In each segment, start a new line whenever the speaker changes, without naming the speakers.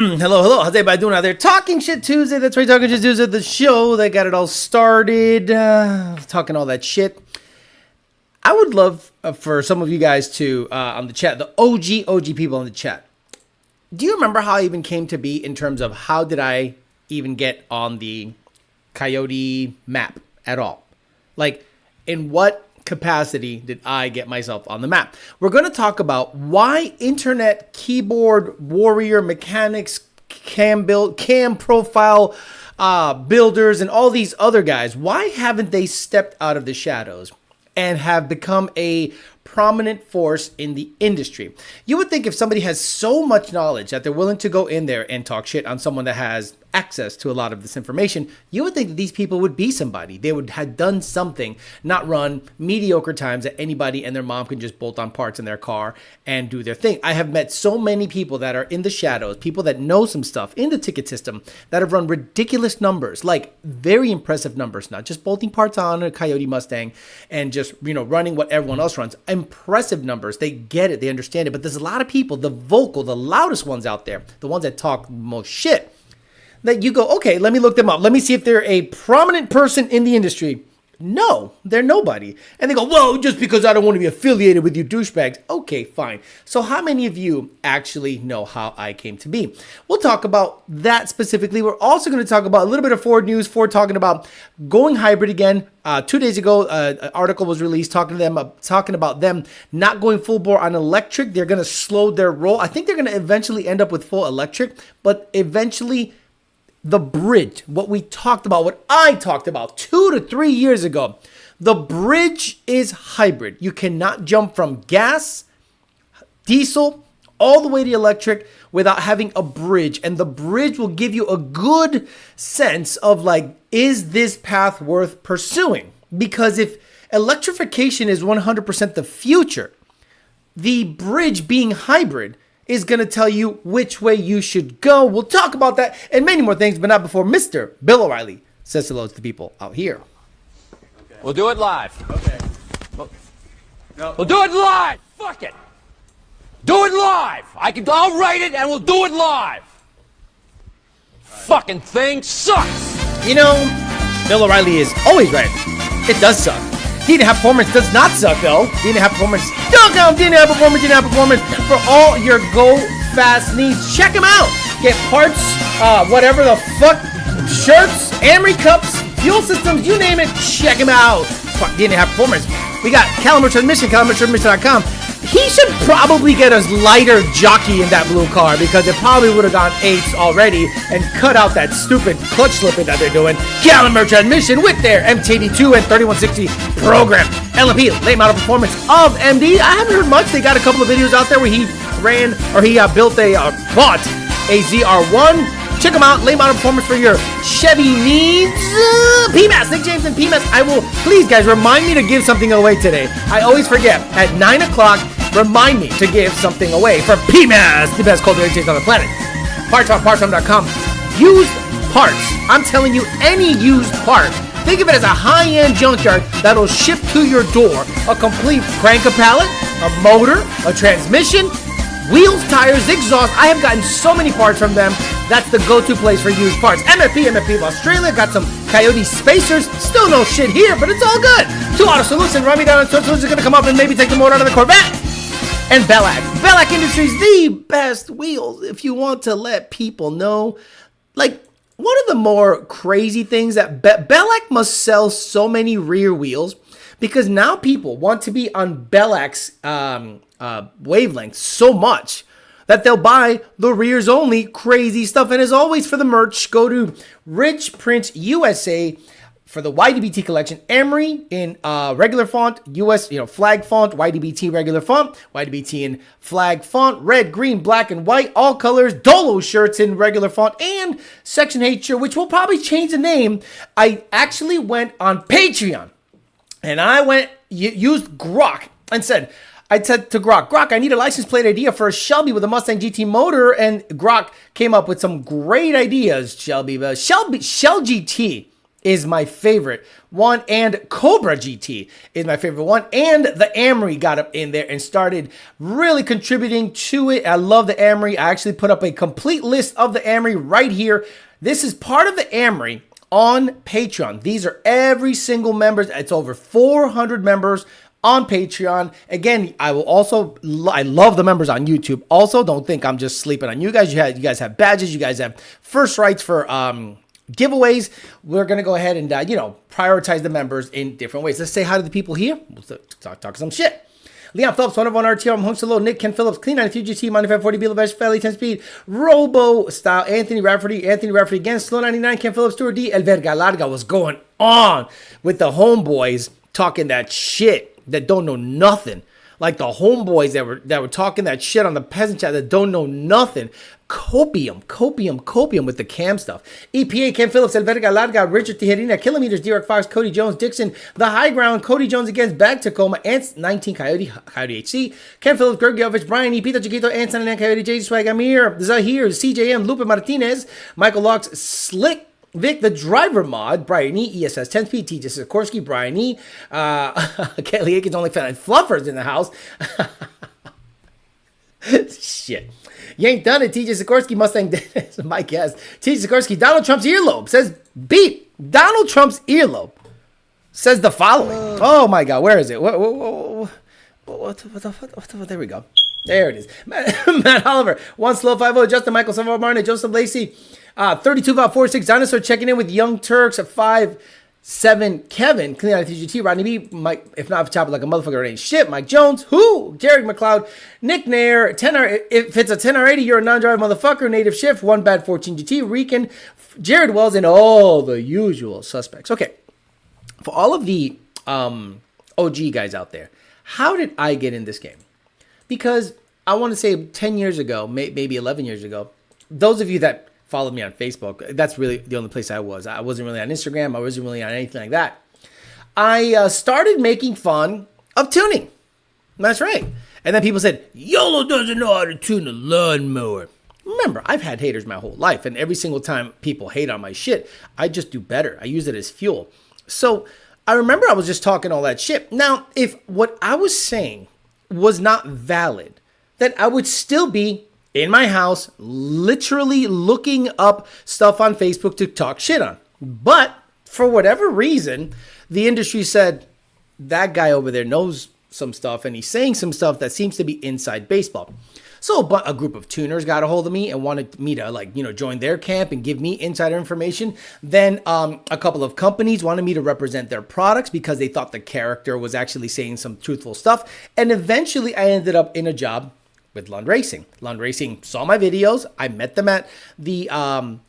Hello. How's everybody doing out there? Talking Shit Tuesday. That's right, Talking Shit Tuesday, the show that got it all started. Talking all that shit. I would love for some of you guys to, on the chat, the OG people in the chat. Do you remember how I even came to be in terms of how did I even get on the Coyote map at all? Like, in what capacity did I get myself on the map? We're going to talk about why internet keyboard warrior mechanics, cam profile builders, and all these other guys, why haven't they stepped out of the shadows and have become a prominent force in the industry? You would think if somebody has so much knowledge that they're willing to go in there and talk shit on someone that has access to a lot of this information, you would think that these people would be somebody. They would have done something, not run mediocre times that anybody and their mom can just bolt on parts in their car and do their thing. I have met so many people that are in the shadows, people that know some stuff in the ticket system that have run ridiculous numbers, like very impressive numbers, not just bolting parts on a Coyote Mustang and just, running what everyone else runs. Impressive numbers. They get it. They understand it. But there's a lot of people, the loudest ones out there, the ones that talk most shit, that you go, okay, let me look them up. Let me see if they're a prominent person in the industry. No, they're nobody. And they go, whoa, just because I don't want to be affiliated with you douchebags. Okay, fine. So how many of you actually know how I came to be? We'll talk about that specifically. We're also going to talk about a little bit of Ford news. Ford talking about going hybrid again. 2 days ago, an article was released talking about them not going full bore on electric. They're going to slow their roll. I think they're going to eventually end up with full electric, but eventually the bridge, what I talked about 2 to 3 years ago, the bridge is hybrid. You cannot jump from gas, diesel, all the way to electric without having a bridge. And the bridge will give you a good sense of is this path worth pursuing? Because if electrification is 100% the future, the bridge being hybrid is going to tell you which way you should go. We'll talk about that and many more things, but not before Mr. Bill O'Reilly says hello to the people out here.
Okay. We'll do it live.
Okay.
We'll do it live. Fuck it. Do it live. I'll write it and we'll do it live. Right. Fucking thing sucks.
Bill O'Reilly is always right. It does suck. DNF Performance does not suck, though. DNF Performance, DNF Performance for all your go fast needs. Check them out. Get parts, whatever the fuck, shirts, Amory cups, fuel systems, you name it. Check them out. Fuck DNF Performance. We got Caliber Transmission, calibertransmission.com. He should probably get a lighter jockey in that blue car because it probably would have gone 8s already and cut out that stupid clutch slipping that they're doing. Caliber Transmission with their MT82 and 3160 program. LMP, late model performance of MD. I haven't heard much. They got a couple of videos out there where he bought a ZR1. Check them out. Late model performance for your Chevy needs. PMAS, Nick James and PMAS. Please guys, remind me to give something away today. I always forget. At 9 o'clock, remind me to give something away for PMAS, the best cold air chase on the planet. Parts.com. Used parts. I'm telling you, any used part. Think of it as a high-end junkyard that'll ship to your door. A complete cranker pallet, a motor, a transmission, wheels, tires, exhaust. I have gotten so many parts from them. That's the go-to place for used parts. MFP of Australia. Got some Coyote spacers. Still no shit here, but it's all good. 2 Auto Solution. Run me down. So Solution's going to come up and maybe take the motor out of the Corvette. And Bellac. Bellac Industries, the best wheels. If you want to let people know, one of the more crazy things that Bellac must sell so many rear wheels because now people want to be on Bellac's wavelength so much that they'll buy the rears only crazy stuff. And as always, for the merch, go to Rich Print USA for the YDBT collection. Emery in regular font, US flag font, YDBT regular font, YDBT in flag font, red, green, black, and white, all colors. Dolo shirts in regular font and Section 8 shirt, which will probably change the name. I actually went on Patreon and I used Grok and I said to Grok, I need a license plate idea for a Shelby with a Mustang GT motor, and Grok came up with some great ideas. Shell GT is my favorite one, and Cobra GT is my favorite one, and the Amri got up in there and started really contributing to it. I love the Amri. I actually put up a complete list of the Amri right here. This is part of the Amri on Patreon. These are every single member. It's over 400 members on Patreon. Again, I love the members on YouTube. Also, don't think I'm just sleeping on you guys. You guys have badges. You guys have first rights for giveaways. We're going to go ahead and, prioritize the members in different ways. Let's say hi to the people here. We'll talk some shit. Leon Phillips, 101 RTR, I'm home solo. Nick, Ken Phillips, Clean 93 GT, Monty 540, Beal Bash, Valley 10 Speed, Robo Style, Anthony Rafferty again, Slow 99, Ken Phillips, Stuart D, El Verga Larga. Was going on with the homeboys talking that shit that don't know nothing. Like the homeboys that were talking that shit on the peasant chat that don't know nothing. Copium with the cam stuff. EPA, Ken Phillips, El Verga Larga, Richard Tijerina, Kilometers, D-Rock Fox, Cody Jones, Dixon, The High Ground, Cody Jones against Back Tacoma, Ants 19, Coyote HC, Ken Phillips, Gergiovich, Brian E, Peter Chiquito, Ants 99, Coyote, J Swag, Amir, Zahir, CJM, Lupe Martinez, Michael Locks, Slick, Vic, the driver mod, Brian E, ESS 10 Speed, TJ Sikorsky, Brian E, Kelly Aikens, only fan, and Fluffers in the house. Shit. You ain't done it, TJ Sikorsky, Mustang Dennis, my guess. TJ Sikorsky, Donald Trump's earlobe says, beep. Donald Trump's earlobe says the following. Oh my God, where is it? What there we go. There it is. Matt Oliver, 1 Slow 50, Justin Michael, Salvador Martin, Joseph Lacey, 32 Val 46, Dinosaur checking in with Young Turks at 5-7, Kevin, Clean Out TGT, Rodney B, Mike, if not chop it like a motherfucker, it ain't shit, Mike Jones, who, Jared McLeod, Nick Nair, 10R, if it's a 10R80, you're a non-driver motherfucker, Native Shift, 1 Bad 14 GT, Rican, Jared Wells, and all the usual suspects. Okay, for all of the OG guys out there, how did I get in this game? Because I want to say 10 years ago, maybe 11 years ago, those of you that followed me on Facebook, that's really the only place I was. I wasn't really on Instagram. I wasn't really on anything like that. I started making fun of tuning. That's right. And then people said, YOLO doesn't know how to tune a lawnmower. Remember, I've had haters my whole life, and every single time people hate on my shit, I just do better. I use it as fuel. So I remember I was just talking all that shit. Now, if what I was saying was not valid, then I would still be in my house, literally looking up stuff on Facebook to talk shit on. But for whatever reason, the industry said, that guy over there knows some stuff, and he's saying some stuff that seems to be inside baseball. So a group of tuners got a hold of me and wanted me to, join their camp and give me insider information. Then a couple of companies wanted me to represent their products because they thought the character was actually saying some truthful stuff. And eventually I ended up in a job with Lund Racing. Lund Racing saw my videos. I met them at the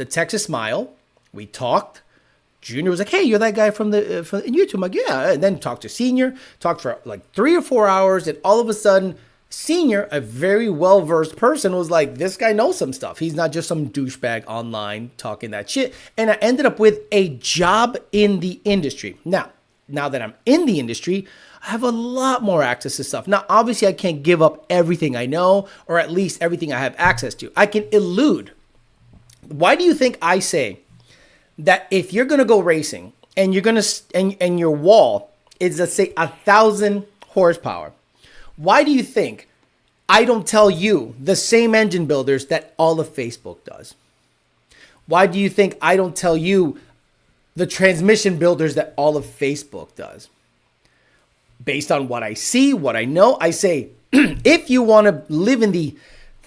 Texas Mile. We talked. Junior was like, "Hey, you're that guy from YouTube." I'm like, "Yeah." And then talked to Senior. Talked for like 3 or 4 hours, and all of a sudden, Senior, a very well-versed person, was like, "This guy knows some stuff. He's not just some douchebag online talking that shit." And I ended up with a job in the industry. Now that I'm in the industry, I have a lot more access to stuff. Now, obviously, I can't give up everything I know, or at least everything I have access to. I can elude. Why do you think I say that if you're going to go racing and you're going to and your wall is, let's say, 1,000 horsepower, why do you think I don't tell you the same engine builders that all of Facebook does? Why do you think I don't tell you the transmission builders that all of Facebook does? Based on what I see, what I know, I say, if you want to live in the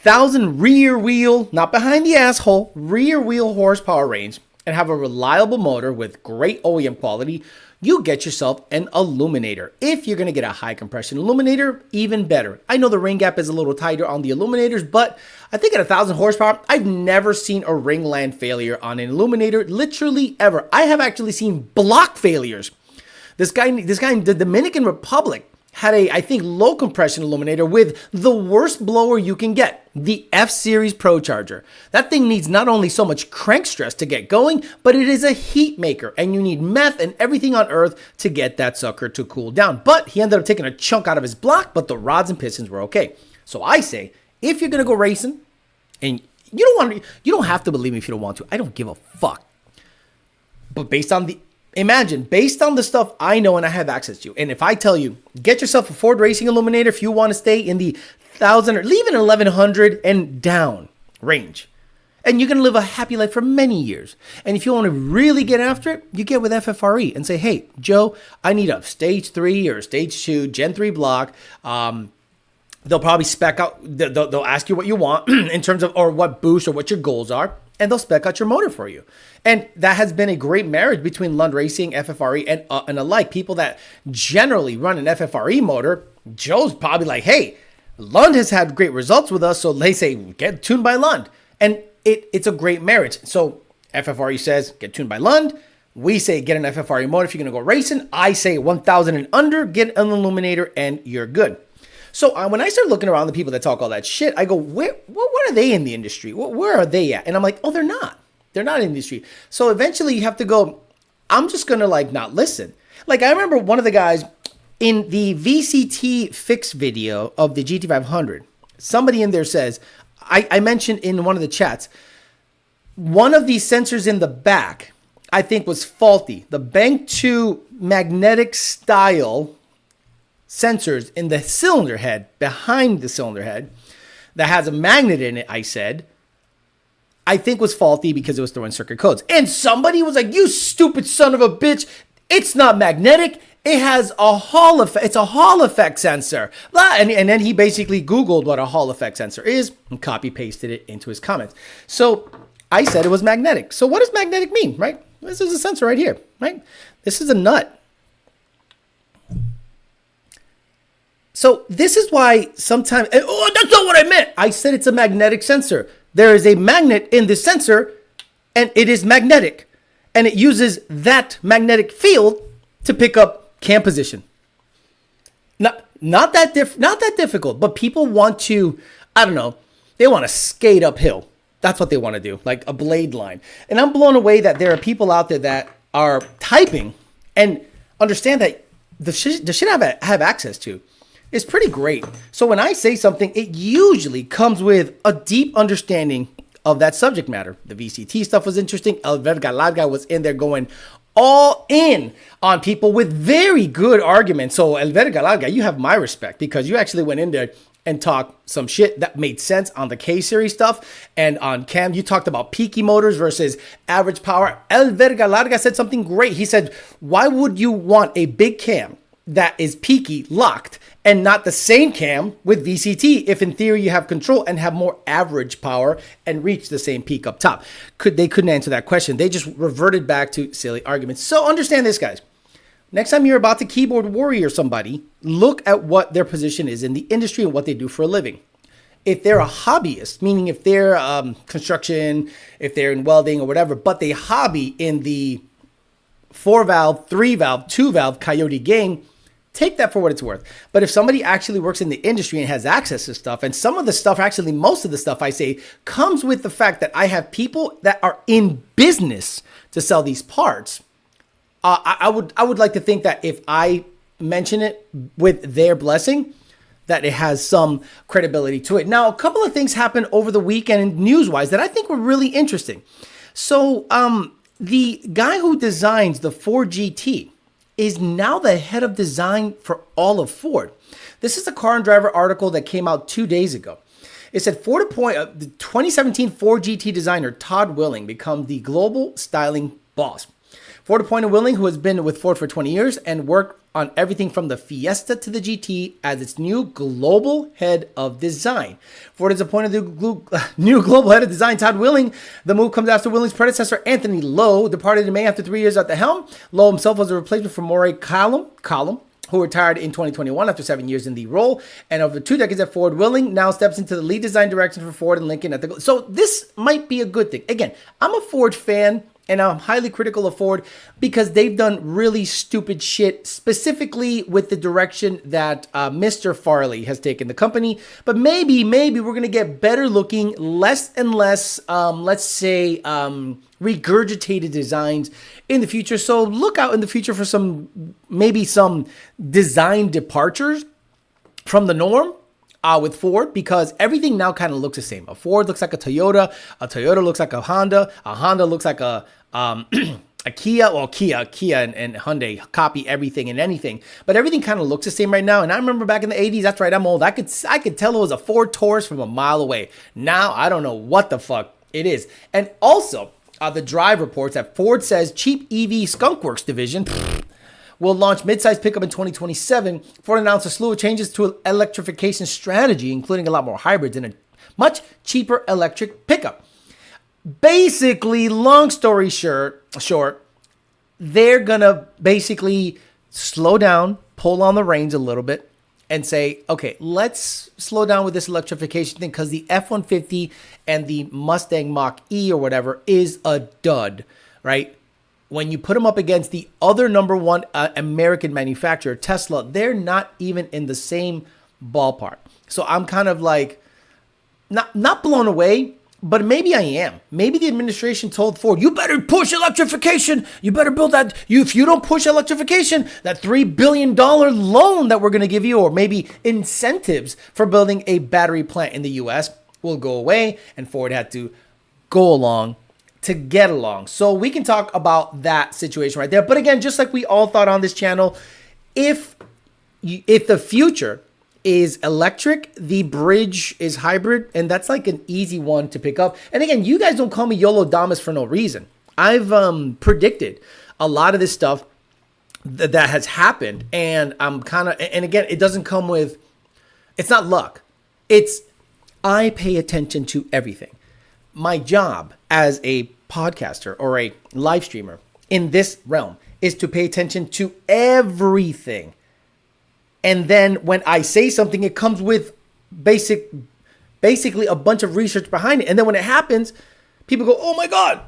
1,000 rear wheel, not behind the asshole, rear wheel horsepower range, and have a reliable motor with great OEM quality, you get yourself an illuminator. If you're going to get a high compression illuminator, even better. I know the ring gap is a little tighter on the illuminators, but I think at 1,000 horsepower, I've never seen a ring land failure on an illuminator, literally ever. I have actually seen block failures. This guy in the Dominican Republic had a, I think, low compression illuminator with the worst blower you can get, the F-Series Pro Charger. That thing needs not only so much crank stress to get going, but it is a heat maker, and you need meth and everything on earth to get that sucker to cool down. But he ended up taking a chunk out of his block, but the rods and pistons were okay. So I say, if you're gonna go racing, and you don't have to believe me if you don't want to. I don't give a fuck. But based on the stuff I know and I have access to, and if I tell you, get yourself a Ford Racing Illuminator if you want to stay in the 1,000 or even 1,100 and down range, and you can live a happy life for many years. And if you want to really get after it, you get with FFRE and say, hey, Joe, I need a stage 3 or stage 2 Gen 3 block. They'll probably spec out, they'll ask you what you want in terms of, or what boost or what your goals are, and they'll spec out your motor for you. And that has been a great marriage between Lund Racing, FFRE, and alike. People that generally run an FFRE motor, Joe's probably like, hey, Lund has had great results with us, so they say, get tuned by Lund. And it's a great marriage. So FFRE says, get tuned by Lund. We say, get an FFRE motor if you're going to go racing. I say 1,000 and under, get an illuminator, and you're good. So when I start looking around the people that talk all that shit, I go, what are they in the industry? Where are they at? And I'm like, oh, they're not. They're not in the industry. So eventually you have to go, I'm just going to like not listen. Like I remember one of the guys in the VCT fix video of the GT500, somebody in there says, I mentioned in one of the chats, one of these sensors in the back, I think was faulty. The Bank 2 magnetic style sensors in the cylinder head, behind the cylinder head, that has a magnet in it, I said, I think was faulty because it was throwing circuit codes. And somebody was like, you stupid son of a bitch, it's not magnetic. It has a Hall effect. It's a Hall effect sensor. And then he basically Googled what a Hall effect sensor is and copy pasted it into his comments. So I said it was magnetic. So what does magnetic mean, right? This is a sensor right here, right? This is a nut. So this is why sometimes, oh, that's not what I meant. I said it's a magnetic sensor. There is a magnet in this sensor and it is magnetic. And it uses that magnetic field to pick up cam position. Not that difficult, but people want to, I don't know, they want to skate uphill. That's what they want to do, like a blade line. And I'm blown away that there are people out there that are typing and understand that the shit I have access to is pretty great. So when I say something, it usually comes with a deep understanding of that subject matter. The VCT stuff was interesting. Alverga Larga was in there going all in on people with very good arguments. So Alverga Larga, you have my respect because you actually went in there and talked some shit that made sense on the K-Series stuff. And on Cam, you talked about peaky motors versus average power. Alverga Larga said something great. He said, why would you want a big cam that is peaky locked and not the same cam with VCT if in theory you have control and have more average power and reach the same peak up top? They couldn't answer that question. They just reverted back to silly arguments. So understand this, guys. Next time you're about to keyboard warrior somebody, look at what their position is in the industry and what they do for a living. If they're a hobbyist, meaning if they're construction, if they're in welding or whatever, but they hobby in the 4-valve, 3-valve, 2-valve Coyote game, take that for what it's worth. But if somebody actually works in the industry and has access to stuff, and some of the stuff, actually most of the stuff I say comes with the fact that I have people that are in business to sell these parts, I would like to think that if I mention it with their blessing, that it has some credibility to it. Now, a couple of things happened over the weekend news-wise that I think were really interesting. So the guy who designs the Ford GT is now the head of design for all of Ford. This is a Car and Driver article that came out 2 days ago. It said the 2017 Ford GT designer Todd Willing become the global styling boss. Ford appointed Willing, who has been with Ford for 20 years and worked on everything from the Fiesta to the GT, as its new global head of design. Ford has appointed the new global head of design, Todd Willing. The move comes after Willing's predecessor, Anthony Lowe, departed in May after 3 years at the helm. Lowe himself was a replacement for Maury Collum, who retired in 2021 after 7 years in the role. And over 2 decades at Ford, Willing now steps into the lead design direction for Ford and Lincoln at the. So this might be a good thing. Again, I'm a Ford fan. And I'm highly critical of Ford because they've done really stupid shit, specifically with the direction that Mr. Farley has taken the company. But maybe we're going to get better looking, less and less, let's say, regurgitated designs in the future. So look out in the future for maybe some design departures from the norm. With Ford, because everything now kind of looks the same. A Ford looks like a Toyota looks like a Honda looks like a Kia and Hyundai copy everything and anything, but everything kind of looks the same right now. And I remember back in the 80s, that's right, I'm old. I could tell it was a Ford Taurus from a mile away. Now I don't know what the fuck it is. And also, the Drive reports that Ford says cheap EV skunkworks division will launch midsize pickup in 2027. Ford announced a slew of changes to electrification strategy, including a lot more hybrids and a much cheaper electric pickup. Basically, long story short, they're gonna basically slow down, pull on the reins a little bit, and say, okay, let's slow down with this electrification thing because the F-150 and the Mustang Mach-E or whatever is a dud, right? When you put them up against the other number one American manufacturer, Tesla, they're not even in the same ballpark. So I'm kind of like, not blown away, but maybe I am. Maybe the administration told Ford, you better push electrification. You better build that. If you don't push electrification, that $3 billion loan that we're going to give you, or maybe incentives for building a battery plant in the U.S. will go away. And Ford had to go along to get along. So we can talk about that situation right there. But again, just like we all thought on this channel, if the future is electric, the bridge is hybrid, and that's like an easy one to pick up. And again, you guys don't call me YOLO Damas for no reason. I've predicted a lot of this stuff that has happened, and I'm kind of, and again, it doesn't come with, it's not luck. It's, I pay attention to everything. My job as a podcaster or a live streamer in this realm is to pay attention to everything. And then when I say something, it comes with basically a bunch of research behind it. And then when it happens, people go, "Oh my God,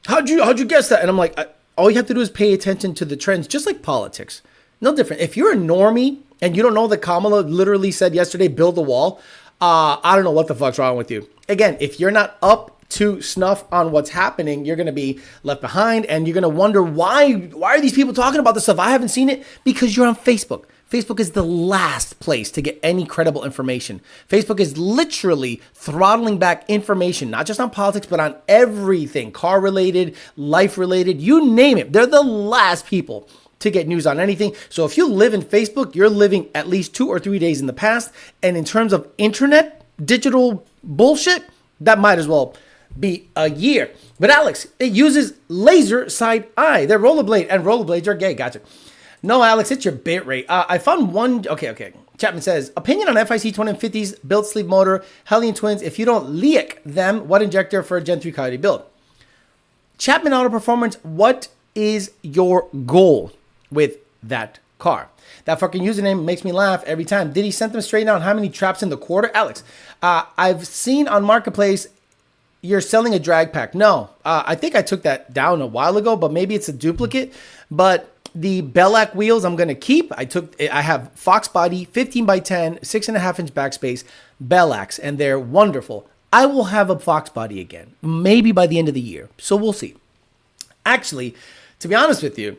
how'd you guess that?" And I'm like, all you have to do is pay attention to the trends, just like politics. No different. If you're a normie and you don't know that Kamala literally said yesterday, build the wall, I don't know what the fuck's wrong with you. Again, if you're not up to snuff on what's happening, you're going to be left behind, and you're going to wonder why are these people talking about this stuff? I haven't seen it. Because you're on Facebook. Facebook is the last place to get any credible information. Facebook is literally throttling back information, not just on politics, but on everything, car related, life related, you name it. They're the last people to get news on anything. So if you live in Facebook, you're living at least 2 or 3 days in the past. And in terms of internet, digital bullshit, that might as well be a year. But Alex, it uses laser side eye. They're rollerblade, and rollerblades are gay. Gotcha. No, Alex, it's your bit rate. I found one. Okay. Chapman says, opinion on FIC 2050's built sleeve motor, Hellion twins. If you don't leak them, what injector for a Gen 3 Coyote build? Chapman Auto Performance, what is your goal with that car? That fucking username makes me laugh every time. Did he send them straight down how many traps in the quarter? Alex, I've seen on Marketplace you're selling a drag pack. No, I think I took that down a while ago, but maybe it's a duplicate. But the Bellac wheels I'm going to keep. I have Fox Body, 15x10, 6.5 inch backspace, Bellacs, and they're wonderful. I will have a Fox Body again, maybe by the end of the year. So we'll see. Actually, to be honest with you,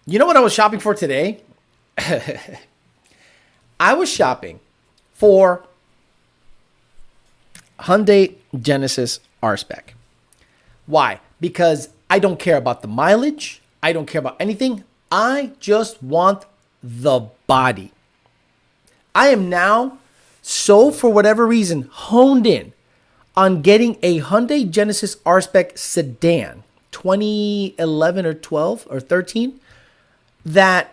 you know what I was shopping for today? I was shopping for Hyundai Genesis R-Spec. Why? Because I don't care about the mileage. I don't care about anything. I just want the body. I am now so, for whatever reason, honed in on getting a Hyundai Genesis R-Spec sedan, 2011 or 12 or 13, that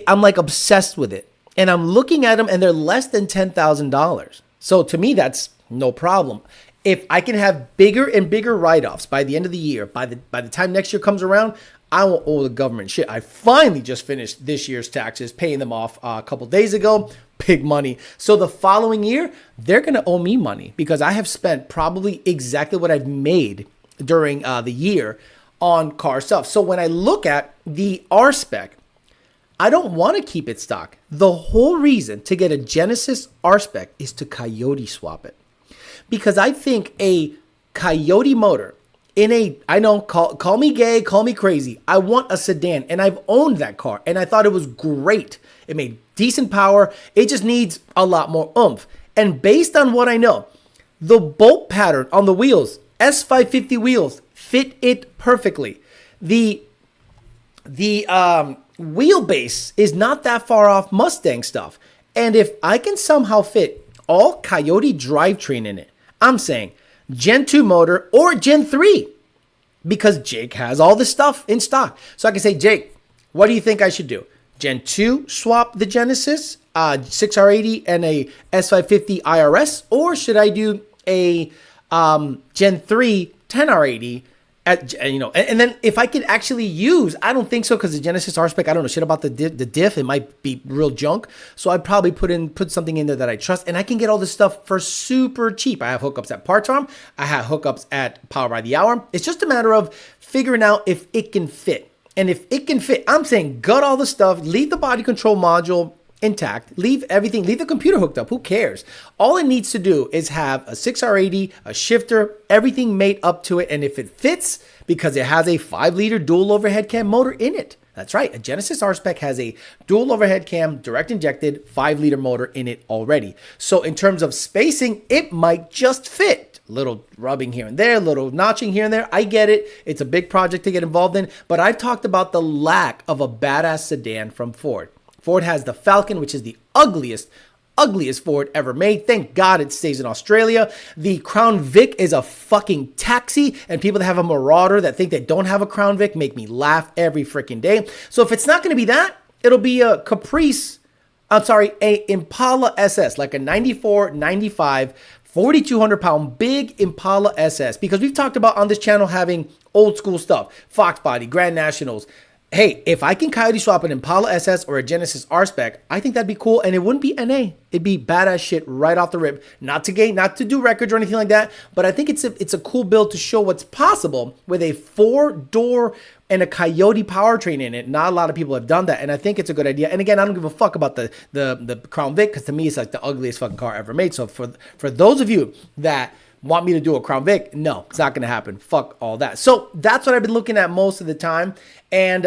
I'm like obsessed with it. And I'm looking at them and they're less than $10,000. So to me, that's no problem. If I can have bigger and bigger write-offs by the end of the year, by the time next year comes around, I won't owe the government shit. I finally just finished this year's taxes, paying them off a couple days ago. Big money. So the following year, they're going to owe me money because I have spent probably exactly what I've made during the year on car stuff. So when I look at the R-Spec, I don't want to keep it stock. The whole reason to get a Genesis R-Spec is to Coyote swap it. Because I think a Coyote motor I know, call me gay, call me crazy. I want a sedan, and I've owned that car, and I thought it was great. It made decent power. It just needs a lot more oomph. And based on what I know, the bolt pattern on the wheels, S550 wheels, fit it perfectly. The the wheelbase is not that far off Mustang stuff. And if I can somehow fit all Coyote drivetrain in it, I'm saying Gen 2 motor or Gen 3, because Jake has all this stuff in stock. So I can say, Jake, what do you think I should do? Gen 2 swap the Genesis 6R80 and a S550 IRS, or should I do a Gen 3 10R80? And then if I could actually use, I don't think so, because the Genesis R spec, I don't know shit about the diff. It might be real junk. So I'd probably put something in there that I trust, and I can get all this stuff for super cheap. I have hookups at Parts Arm. I have hookups at Power by the Hour. It's just a matter of figuring out if it can fit. And if it can fit, I'm saying gut all the stuff, leave the body control module intact, leave everything, leave the computer hooked up. Who cares? All it needs to do is have a 6R80, a shifter, everything made up to it. And if it fits, because it has a 5-liter dual overhead cam motor in it. That's right. A Genesis R-Spec has a dual overhead cam, direct injected 5-liter motor in it already. So in terms of spacing, it might just fit. Little rubbing here and there, little notching here and there. I get it. It's a big project to get involved in. But I've talked about the lack of a badass sedan from Ford. Ford has the Falcon, which is the ugliest Ford ever made. Thank God it stays in Australia. The Crown Vic is a fucking taxi, and people that have a Marauder that think they don't have a Crown Vic make me laugh every freaking day. So if it's not going to be that, it'll be a a Impala SS, like a 94, 95, 4,200 pound big Impala SS, because we've talked about on this channel having old school stuff, Fox Body, Grand Nationals. Hey, if I can Coyote swap an Impala SS or a Genesis R-Spec, I think that'd be cool. And it wouldn't be NA. It'd be badass shit right off the rip. Not to do records or anything like that, but I think it's a cool build to show what's possible with a 4-door and a Coyote powertrain in it. Not a lot of people have done that, and I think it's a good idea. And again, I don't give a fuck about the Crown Vic, because to me, it's like the ugliest fucking car ever made. So for those of you that want me to do a Crown Vic, no, it's not going to happen. Fuck all that. So that's what I've been looking at most of the time. And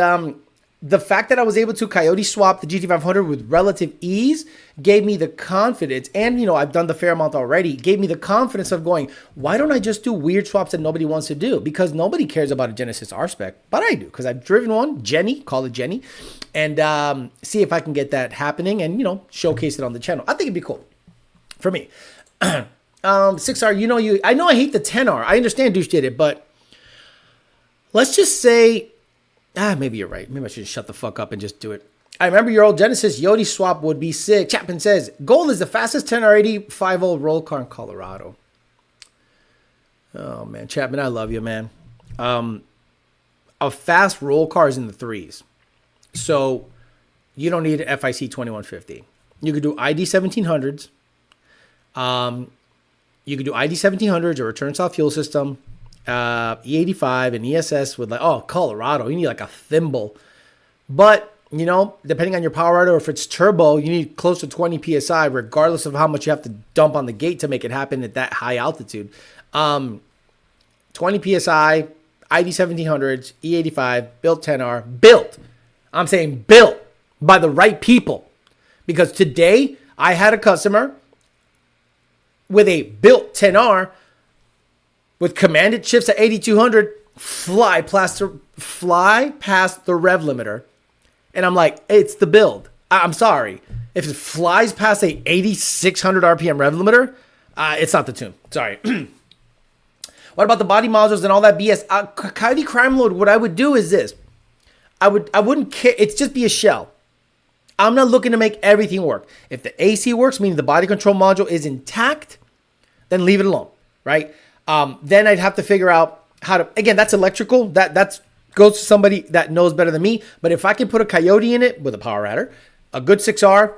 the fact that I was able to Coyote swap the GT500 with relative ease gave me the confidence. And, I've done the fair amount already. Gave me the confidence of going, why don't I just do weird swaps that nobody wants to do? Because nobody cares about a Genesis R-Spec, but I do, because I've driven one, call it Jenny, and see if I can get that happening and, showcase it on the channel. I think it'd be cool for me. 6R, I know I hate the 10R. I understand Douche did it, but let's just say, maybe you're right. Maybe I should just shut the fuck up and just do it. I remember your old Genesis Yodi swap would be sick. Chapman says, Gold is the fastest 10R80 5.0 roll car in Colorado. Oh, man. Chapman, I love you, man. A fast roll car is in the 3s. So you don't need an FIC 2150. You could do ID 1700s. You could do ID 1700s or return style fuel system, E85 and ESS with Colorado. You need like a thimble. But, depending on your power rider, or if it's turbo, you need close to 20 PSI, regardless of how much you have to dump on the gate to make it happen at that high altitude. 20 PSI, ID 1700s, E85, built 10R, built. I'm saying built by the right people. Because today I had a customer with a built 10R with commanded shifts at 8,200 fly past the rev limiter. And I'm like, it's the build. I'm sorry. If it flies past a 8,600 RPM rev limiter, it's not the tune. Sorry. What about the body modules and all that BS? Coyote Crime Load, what I would do is this. I wouldn't care. It's just be a shell. I'm not looking to make everything work. If the AC works, meaning the body control module is intact, then leave it alone, right? Then I'd have to figure out how to, again, that's electrical. That goes to somebody that knows better than me. But if I can put a Coyote in it with a power adder, a good 6R,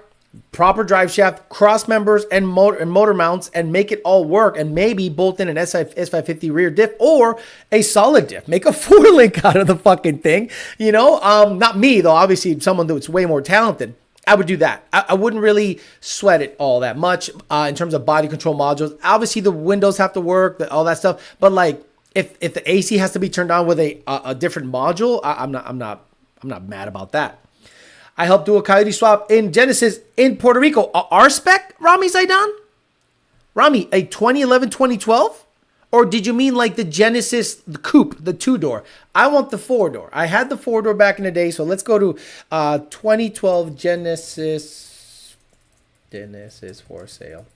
proper drive shaft, cross members, and motor mounts, and make it all work, and maybe bolt in an S550 rear diff or a solid diff. Make a 4-link out of the fucking thing. Not me, though. Obviously, someone that's way more talented. I would do that. I wouldn't really sweat it all that much in terms of body control modules. Obviously, the windows have to work, all that stuff. But like, if the AC has to be turned on with a different module, I'm not mad about that. I helped do a Coyote swap in Genesis in Puerto Rico. R-Spec, Rami Zaidan? Rami, a 2011, 2012? Or did you mean like the Genesis, the coupe, the 2-door? I want the 4-door. I had the 4-door back in the day, so let's go to 2012 Genesis for sale.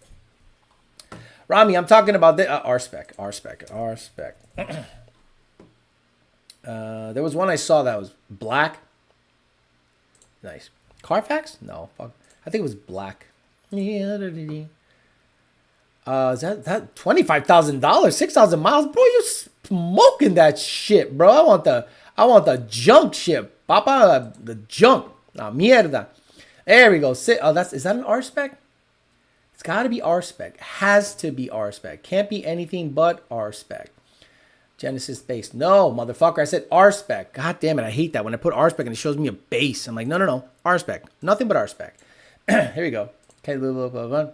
Rami, I'm talking about the R-Spec. There was one I saw that was black. Nice. Carfax? No. Fuck. I think it was black. Yeah. Is that $25,000, 6,000 miles, bro? You smoking that shit, bro? I want the junk shit, papa. The junk. La mierda. There we go. Is that an R-Spec? It's got to be R-Spec. Has to be R-Spec. Can't be anything but R-Spec. Genesis base. No, motherfucker. I said R-Spec. God damn it. I hate that when I put R-Spec and it shows me a base. I'm like, no. R-Spec. Nothing but R-Spec. Here we go. Okay, blah.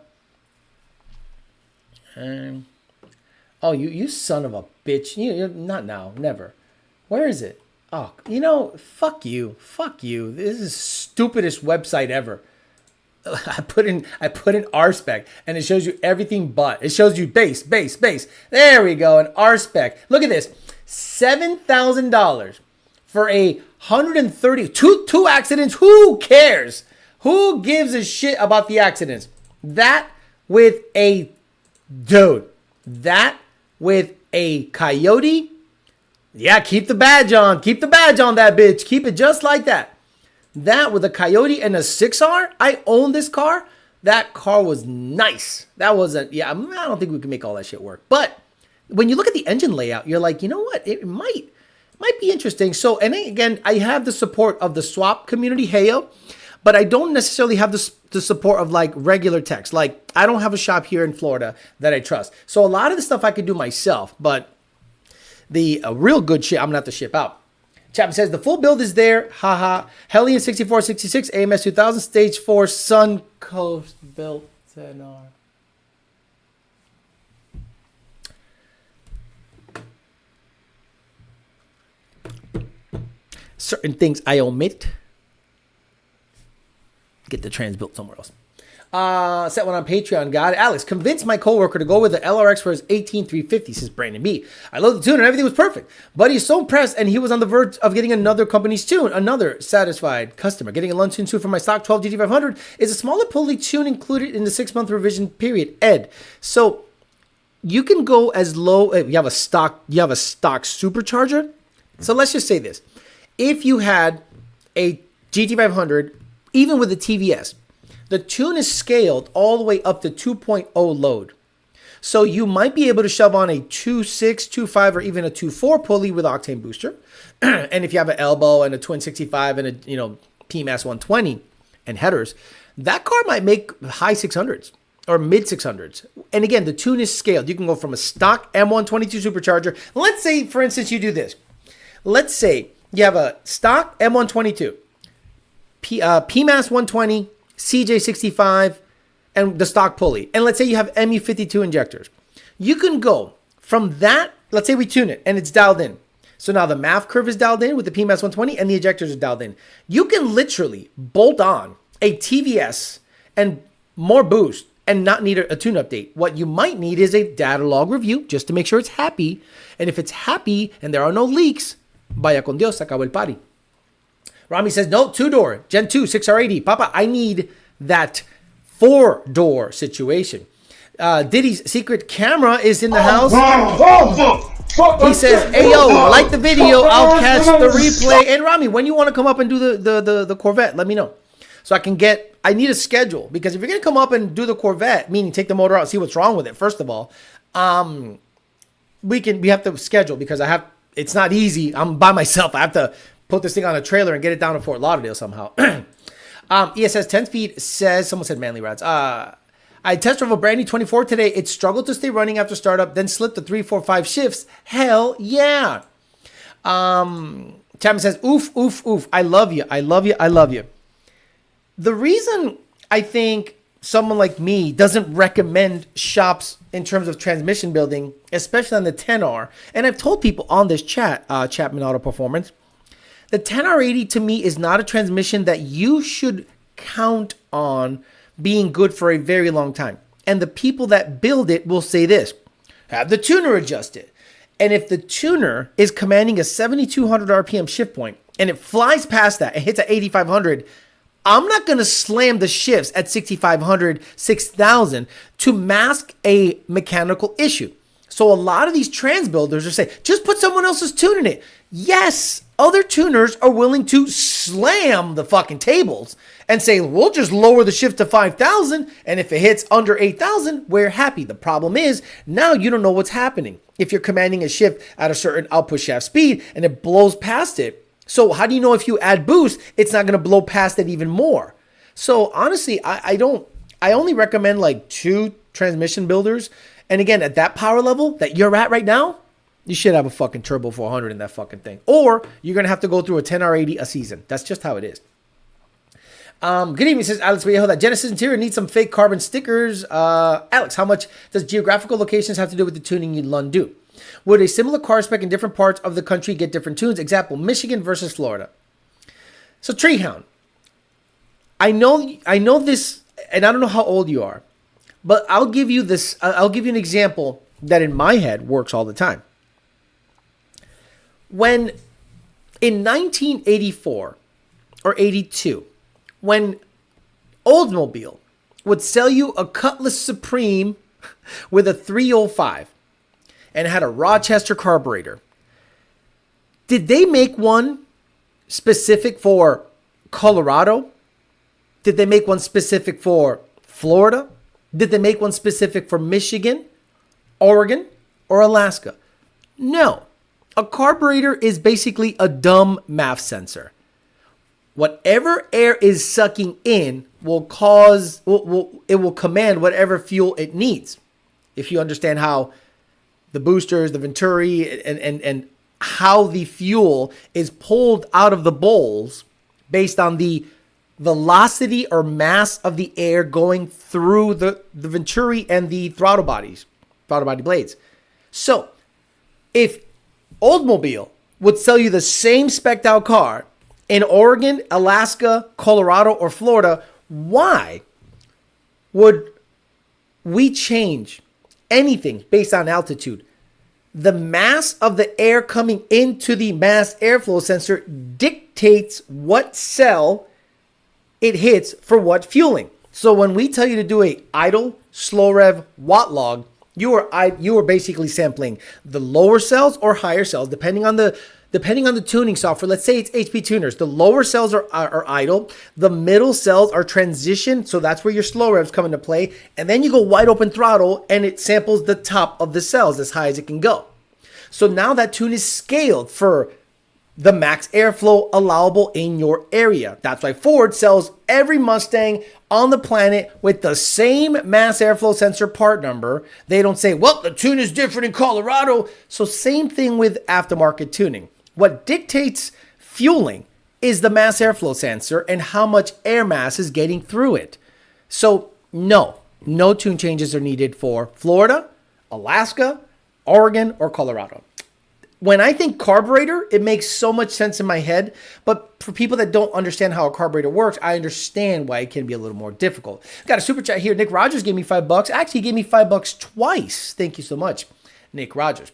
Oh, you son of a bitch. You're not now. Never. Where is it? Oh, fuck you. This is the stupidest website ever. I put in R-Spec and it shows you everything but. It shows you base. There we go. An R-Spec. Look at this. $7,000 for a 130. Two accidents. Who cares? Who gives a shit about the accidents? That with a Coyote. Yeah, keep the badge on. Keep the badge on that bitch. Keep it just like that. That with a Coyote and a 6R. I own this car. That car was nice. I don't think we can make all that shit work. But when you look at the engine layout, you're like, you know what? It might be interesting. So, and again, I have the support of the swap community, Heyo, but I don't necessarily have the support of like regular techs. Like, I don't have a shop here in Florida that I trust. So a lot of the stuff I could do myself, but the real good shit, I'm going to have to ship out. Chapman says, the full build is there. Haha. Hellion 6466, AMS 2000, Stage 4, Suncoast built 10R. Certain things I omit. Get the trans built somewhere else. Set one on Patreon. Got it. Alex, convinced my coworker to go with the LRX for his 18350, says Brandon B. I love the tune and everything was perfect. But he's so impressed and he was on the verge of getting another company's tune. Another satisfied customer. Getting a Lund tune for my stock 12 GT500 is a smaller pulley tune included in the 6-month revision period. Ed. So you can go as low. You have a stock supercharger. So let's just say this. If you had a GT500, even with the TVS, the tune is scaled all the way up to 2.0 load. So you might be able to shove on a 2.6, 2.5, or even a 2.4 pulley with octane booster. And if you have an elbow and a twin 65 and a PMAS 120 and headers, that car might make high 600s or mid 600s. And again, the tune is scaled. You can go from a stock M122 supercharger. Let's say, for instance, you do this. Let's say you have a stock M122, PMAS 120, CJ65, and the stock pulley. And let's say you have ME52 injectors. You can go from that, let's say we tune it and it's dialed in. So now the MAF curve is dialed in with the PMAS 120 and the injectors are dialed in. You can literally bolt on a TVS and more boost and not need a tune update. What you might need is a data log review just to make sure it's happy. And if it's happy and there are no leaks, vaya con Dios, acabó el party. Rami says, no, 2-door, Gen 2, 6R80. Papa, I need that 4-door situation. Diddy's secret camera is in the house. He says, hey, yo, like the video. I'll catch the replay. And Rami, when you want to come up and do the Corvette, let me know. So I need a schedule. Because if you're going to come up and do the Corvette, meaning take the motor out, see what's wrong with it, first of all, we have to schedule because it's not easy. I'm by myself. I have to put this thing on a trailer and get it down to Fort Lauderdale somehow. ESS 10-speed says, someone said Manly Rats. I test drove a brand new 24 today. It struggled to stay running after startup, then slipped the 3, 4, 5 shifts. Hell yeah. Chapman says, oof, oof, oof. I love you. The reason I think someone like me doesn't recommend shops in terms of transmission building, especially on the 10R, and I've told people on this chat, Chapman Auto Performance, the 10R80 to me is not a transmission that you should count on being good for a very long time. And the people that build it will say this: have the tuner adjust it. And if the tuner is commanding a 7,200 RPM shift point and it flies past that and hits at 8,500, I'm not going to slam the shifts at 6,500, 6,000 to mask a mechanical issue. So a lot of these trans builders are saying, just put someone else's tune in it. Yes, other tuners are willing to slam the fucking tables and say, we'll just lower the shift to 5,000. And if it hits under 8,000, we're happy. The problem is now you don't know what's happening. If you're commanding a shift at a certain output shaft speed and it blows past it. So how do you know if you add boost, it's not going to blow past it even more? So honestly, I only recommend like 2 transmission builders. And again, at that power level that you're at right now, you should have a fucking turbo 400 in that fucking thing. Or you're going to have to go through a 10R80 a season. That's just how it is. Good evening, says Alex Viejo. That Genesis interior needs some fake carbon stickers. Alex, how much does geographical locations have to do with the tuning you Lund do? Would a similar car spec in different parts of the country get different tunes? Example, Michigan versus Florida. So Treehound, I know this, and I don't know how old you are, but I'll give you this. I'll give you an example that in my head works all the time. When in 1984 or 82, when Oldsmobile would sell you a Cutlass Supreme with a 305 and had a Rochester carburetor, did they make one specific for Colorado? Did they make one specific for Florida? Did they make one specific for Michigan, Oregon, or Alaska? No. A carburetor is basically a dumb MAF sensor. Whatever air is sucking in will command whatever fuel it needs. If you understand how the boosters, the Venturi, and how the fuel is pulled out of the bowls based on the velocity or mass of the air going through the Venturi and the throttle body blades. So if Oldsmobile would sell you the same spec'd out car in Oregon, Alaska, Colorado, or Florida, why would we change anything based on altitude? The mass of the air coming into the mass airflow sensor dictates what cell it hits for what fueling. So when we tell you to do a idle, slow rev, watt log, you are basically sampling the lower cells or higher cells, depending on the tuning software. Let's say it's HP tuners. The lower cells are idle. The middle cells are transition. So that's where your slow revs come into play. And then you go wide open throttle and it samples the top of the cells as high as it can go. So now that tune is scaled for the max airflow allowable in your area. That's why Ford sells every Mustang on the planet with the same mass airflow sensor part number. They don't say, well, the tune is different in Colorado. So same thing with aftermarket tuning. What dictates fueling is the mass airflow sensor and how much air mass is getting through it. So no tune changes are needed for Florida, Alaska, Oregon, or Colorado. When I think carburetor, it makes so much sense in my head. But for people that don't understand how a carburetor works, I understand why it can be a little more difficult. Got a super chat here. Nick Rogers gave me $5. Actually, he gave me $5 twice. Thank you so much, Nick Rogers.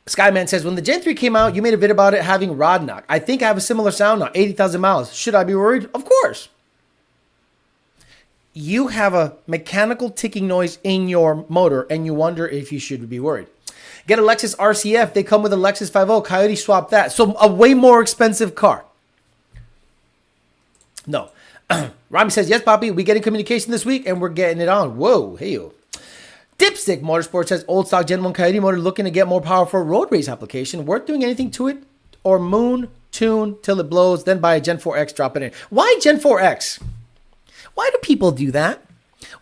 Skyman says, when the Gen 3 came out, you made a vid about it having rod knock. I think I have a similar sound now, 80,000 miles. Should I be worried? Of course. You have a mechanical ticking noise in your motor and you wonder if you should be worried. Get a Lexus RCF. They come with a Lexus 5.0. Coyote swapped that. So a way more expensive car. No. Rami says, yes, Poppy, we getting communication this week and we're getting it on. Whoa, hey, yo. Dipstick Motorsports says, old stock Gen 1 Coyote motor looking to get more power for a road race application. Worth doing anything to it? Or moon, tune till it blows, then buy a Gen 4X, drop it in. Why Gen 4X? Why do people do that?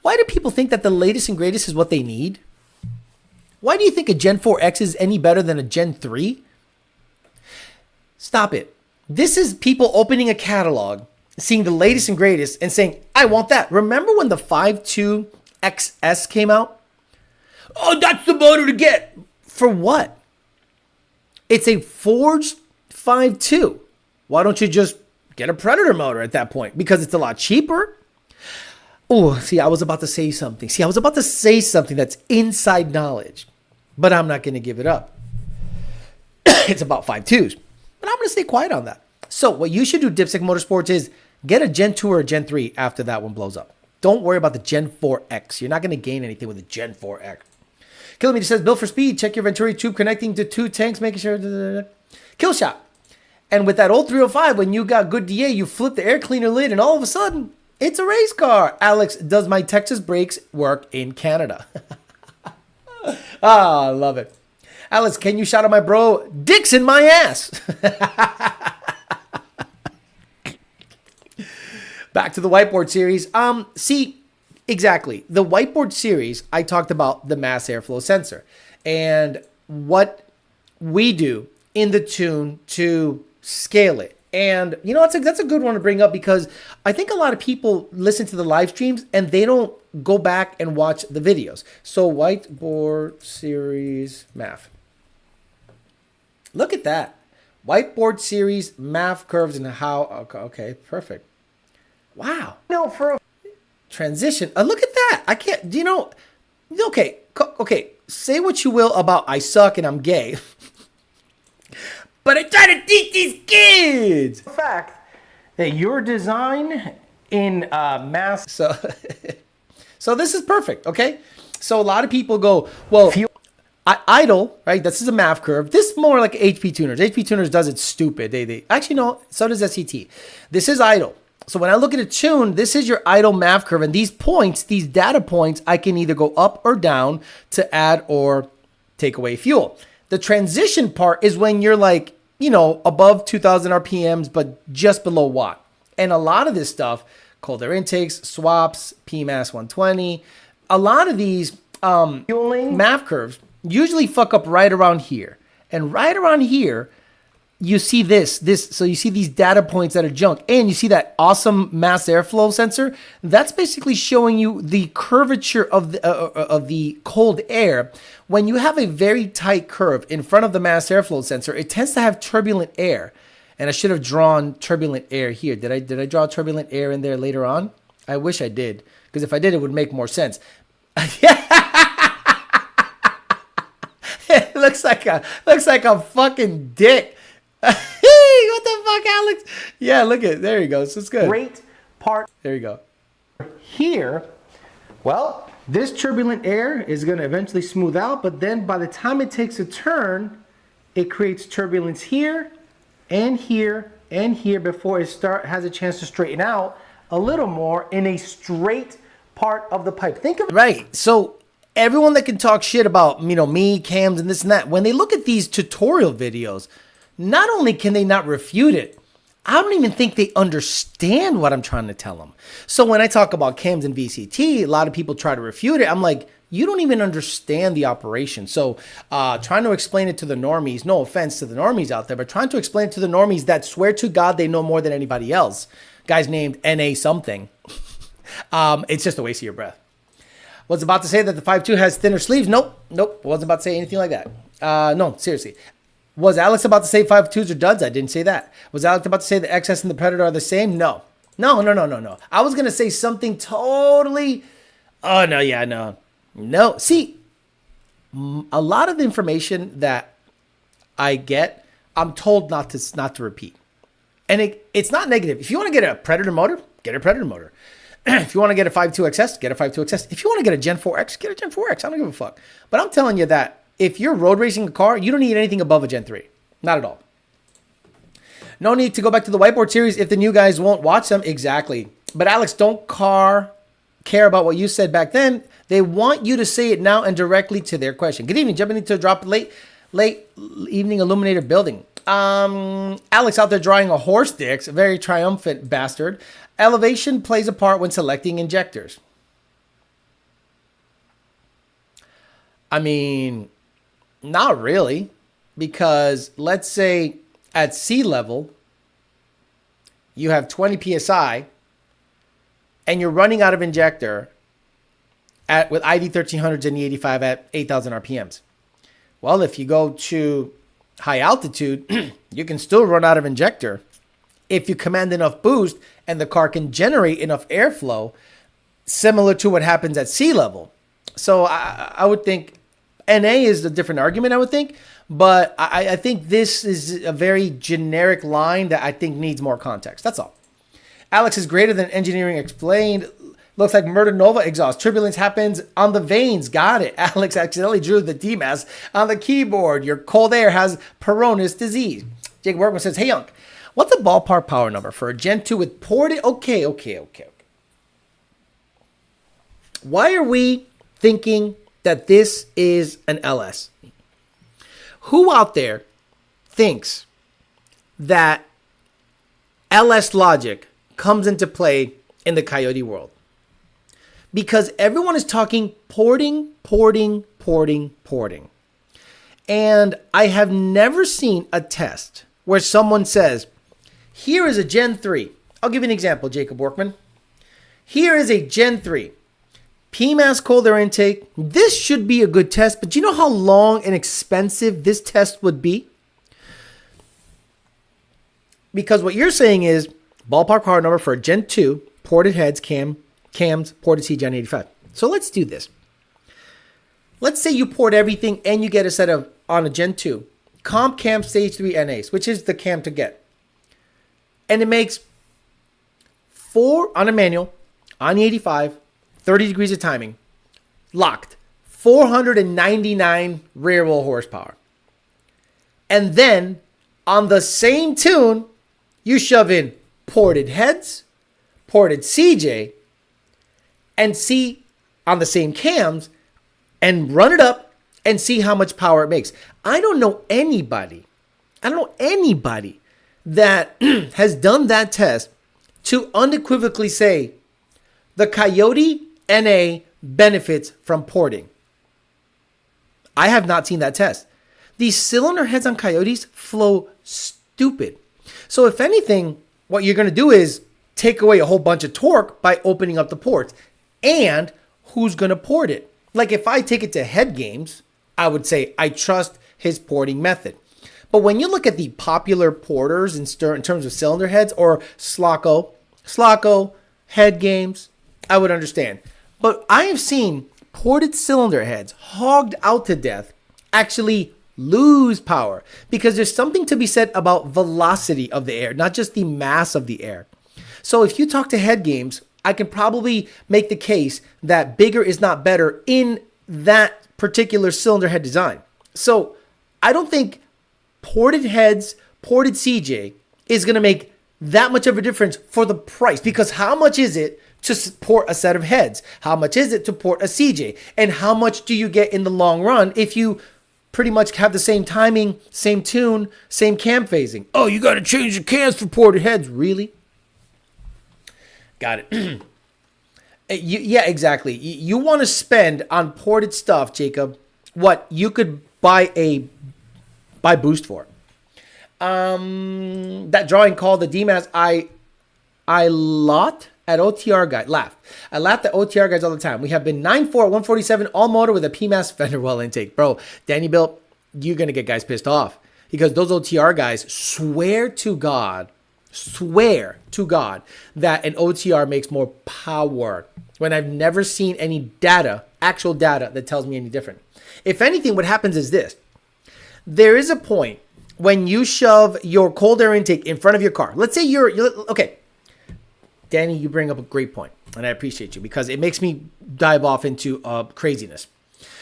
Why do people think that the latest and greatest is what they need? Why do you think a Gen 4X is any better than a Gen 3? Stop it. This is people opening a catalog, seeing the latest and greatest, and saying, I want that. Remember when the 5.2 XS came out? Oh, that's the motor to get. For what? It's a forged 5.2. Why don't you just get a Predator motor at that point? Because it's a lot cheaper. Oh, see, I was about to say something. See, I was about to say something that's inside knowledge, but I'm not going to give it up. It's about 5.2s, but I'm going to stay quiet on that. So what you should do, Dipstick Motorsports, is get a Gen 2 or a Gen 3 after that one blows up. Don't worry about the Gen 4X. You're not going to gain anything with a Gen 4X. Kilometer says, built for speed. Check your Venturi tube connecting to 2 tanks, making sure. Kill shot. And with that old 305, when you got good DA, you flip the air cleaner lid, and all of a sudden, it's a race car. Alex, does my Texas brakes work in Canada? I love it. Alex, can you shout out my bro? Dick's in my ass. Back to the whiteboard series. See, exactly. The whiteboard series, I talked about the mass airflow sensor and what we do in the tune to scale it. And, you know, that's a good one to bring up because I think a lot of people listen to the live streams and they don't go back and watch the videos. So whiteboard series MAF. Look at that. Whiteboard series MAF curves and how. Okay, perfect. Wow. No, for a transition. Look at that. I can't, you know, okay. Say what you will about I suck and I'm gay. But I try to teach these kids. The fact that your design in mass. So this is perfect, okay? So a lot of people go, well, idle, right? This is a MAF curve. This is more like HP tuners. HP tuners does it stupid. They actually no, so does SCT. This is idle. So when I look at a tune, this is your idle MAF curve. And these points, these data points, I can either go up or down to add or take away fuel. The transition part is when you're like, you know, above 2000 RPMs, but just below watt. And a lot of this stuff, cold air intakes, swaps, PMAS 120, a lot of these MAF curves usually fuck up right around here. And right around here, you see this. So you see these data points that are junk. And you see that awesome mass airflow sensor. That's basically showing you the curvature of the cold air. When you have a very tight curve in front of the mass airflow sensor, it tends to have turbulent air. And I should have drawn turbulent air here. Did I draw turbulent air in there later on? I wish I did. Because if I did, it would make more sense. It looks like a fucking dick. What the fuck, Alex? Yeah, look at there you go. So it's good. Great part. There you go. Here, well, this turbulent air is going to eventually smooth out, but then by the time it takes a turn, it creates turbulence here and here and here before it has a chance to straighten out a little more in a straight part of the pipe. Think of it. Right. So everyone that can talk shit about, you know, me, cams, and this and that, when they look at these tutorial videos, not only can they not refute it, I don't even think they understand what I'm trying to tell them. So when I talk about cams and VCT, a lot of people try to refute it. I'm like, you don't even understand the operation. So trying to explain it to the normies, no offense to the normies out there, but trying to explain it to the normies that swear to God they know more than anybody else. Guy's named NA something. It's just a waste of your breath. Was about to say that the 5.2 has thinner sleeves. Nope. Wasn't about to say anything like that. No, seriously. Was Alex about to say 5.2s are duds? I didn't say that. Was Alex about to say the XS and the Predator are the same? No. I was going to say something totally... Oh, no, yeah, no. No. See, a lot of the information that I get, I'm told not to repeat. And it's not negative. If you want to get a Predator motor, get a Predator motor. If you want to get a 5.2 XS, get a 5.2 XS. If you want to get a Gen 4X, get a Gen 4X. I don't give a fuck. But I'm telling you that if you're road racing a car, you don't need anything above a Gen 3. Not at all. No need to go back to the whiteboard series if the new guys won't watch them. Exactly. But Alex, don't care about what you said back then. They want you to say it now and directly to their question. Good evening. Jumping into a drop late evening illuminator building. Alex out there drawing a horse dicks. A very triumphant bastard. Elevation plays a part when selecting injectors. I mean, not really, because let's say at sea level, you have 20 PSI and you're running out of injector with ID 1300s and E85 at 8,000 RPMs. Well, if you go to high altitude, you can still run out of injector if you command enough boost and the car can generate enough airflow similar to what happens at sea level. So I would think NA is a different argument, I would think. But I think this is a very generic line that I think needs more context. That's all. Alex is greater than engineering explained. Looks like Murder Nova exhaust. Turbulence happens on the vanes. Got it. Alex accidentally drew the DMAS on the keyboard. Your cold air has Peyronie's disease. Jake Workman says, hey, Young, what's the ballpark power number for a Gen 2 with ported? Okay. Why are we thinking that this is an LS? Who out there thinks that LS logic comes into play in the Coyote world? Because everyone is talking porting. And I have never seen a test where someone says, here is a Gen 3. I'll give you an example, Jacob Workman. Here is a Gen 3. PMAS cold air intake. This should be a good test, but do you know how long and expensive this test would be? Because what you're saying is ballpark power number for a Gen 2, ported heads, cams, ported CGI 85. So let's do this. Let's say you port everything and you get a set of, on a Gen 2, comp cam stage 3 NAs, which is the cam to get. And it makes 4 on a manual, on the 85, 30 degrees of timing, locked, 499 rear wheel horsepower. And then on the same tune, you shove in ported heads, ported CJ, and see on the same cams and run it up and see how much power it makes. I don't know anybody that has done that test to unequivocally say the Coyote NA benefits from porting. I have not seen that test. These cylinder heads on Coyotes flow stupid. So if anything, what you're going to do is take away a whole bunch of torque by opening up the ports. And who's going to port it? Like if I take it to head games, I would say I trust his porting method. But when you look at the popular porters in terms of cylinder heads or Slocco, head games, I would understand. But I have seen ported cylinder heads hogged out to death actually lose power because there's something to be said about velocity of the air, not just the mass of the air. So if you talk to head games, I can probably make the case that bigger is not better in that particular cylinder head design. So I don't think ported heads, ported CJ is going to make that much of a difference for the price, because how much is it to port a set of heads? How much is it to port a CJ? And how much do you get in the long run if you pretty much have the same timing, same tune, same cam phasing? Oh, you got to change the cams for ported heads. Really? Got it. Yeah, exactly. You want to spend on ported stuff, Jacob, what you could buy boost for. That drawing called the DMAS, I lot at OTR guide. I laughed at OTR guys all the time. We have been 9.4 at 147 all motor with a PMAS fender well intake. Bro, Danny Bill, you're going to get guys pissed off because those OTR guys swear to God that an OTR makes more power when I've never seen any data, actual data that tells me any different. If anything, what happens is this. There is a point when you shove your cold air intake in front of your car. Let's say you're okay. Danny, you bring up a great point, and I appreciate you because it makes me dive off into craziness.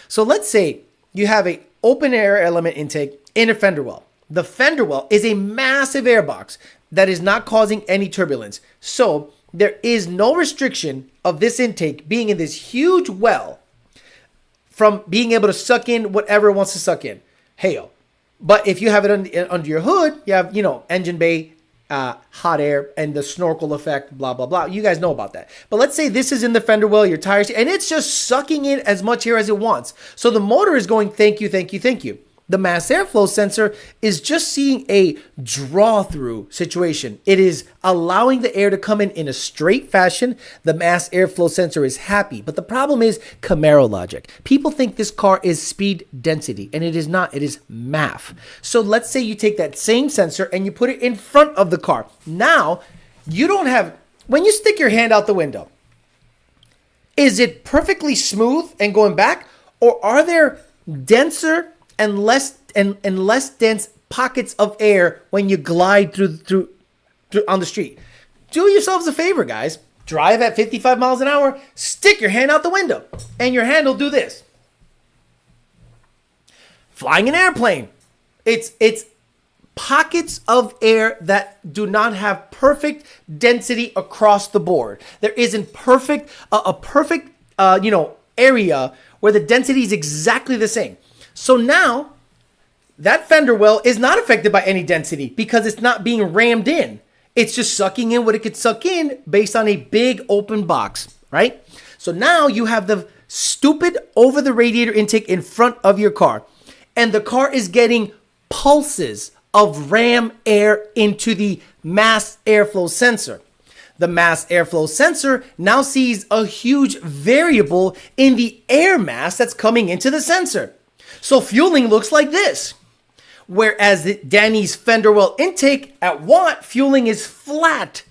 So let's say you have a open air element intake in a fender well. The fender well is a massive air box that is not causing any turbulence. So there is no restriction of this intake being in this huge well from being able to suck in whatever it wants to suck in. Hey-o. But if you have it under your hood, you have, engine bay, hot air, and the snorkel effect, blah, blah, blah. You guys know about that. But let's say this is in the fender well, your tires, and it's just sucking in as much air as it wants. So the motor is going, thank you, thank you, thank you. The mass airflow sensor is just seeing a draw-through situation. It is allowing the air to come in a straight fashion. The mass airflow sensor is happy. But the problem is Camaro logic. People think this car is speed density, and it is not. It is MAF. So let's say you take that same sensor and you put it in front of the car. Now, you don't have... When you stick your hand out the window, Is it perfectly smooth and going back? Or are there denser and less dense pockets of air when you glide through on the street? Do yourselves a favor, guys. Drive at 55 miles an hour, stick your hand out the window, and your hand will do this. Flying an airplane. It's pockets of air that do not have perfect density across the board. There isn't a perfect area where the density is exactly the same. So now that fender well is not affected by any density because it's not being rammed in. It's just sucking in what it could suck in based on a big open box, right? So now you have the stupid over the radiator intake in front of your car, and the car is getting pulses of ram air into the mass airflow sensor. The mass airflow sensor now sees a huge variable in the air mass that's coming into the sensor. So fueling looks like this. Whereas Danny's fender well intake at Watt, fueling is flat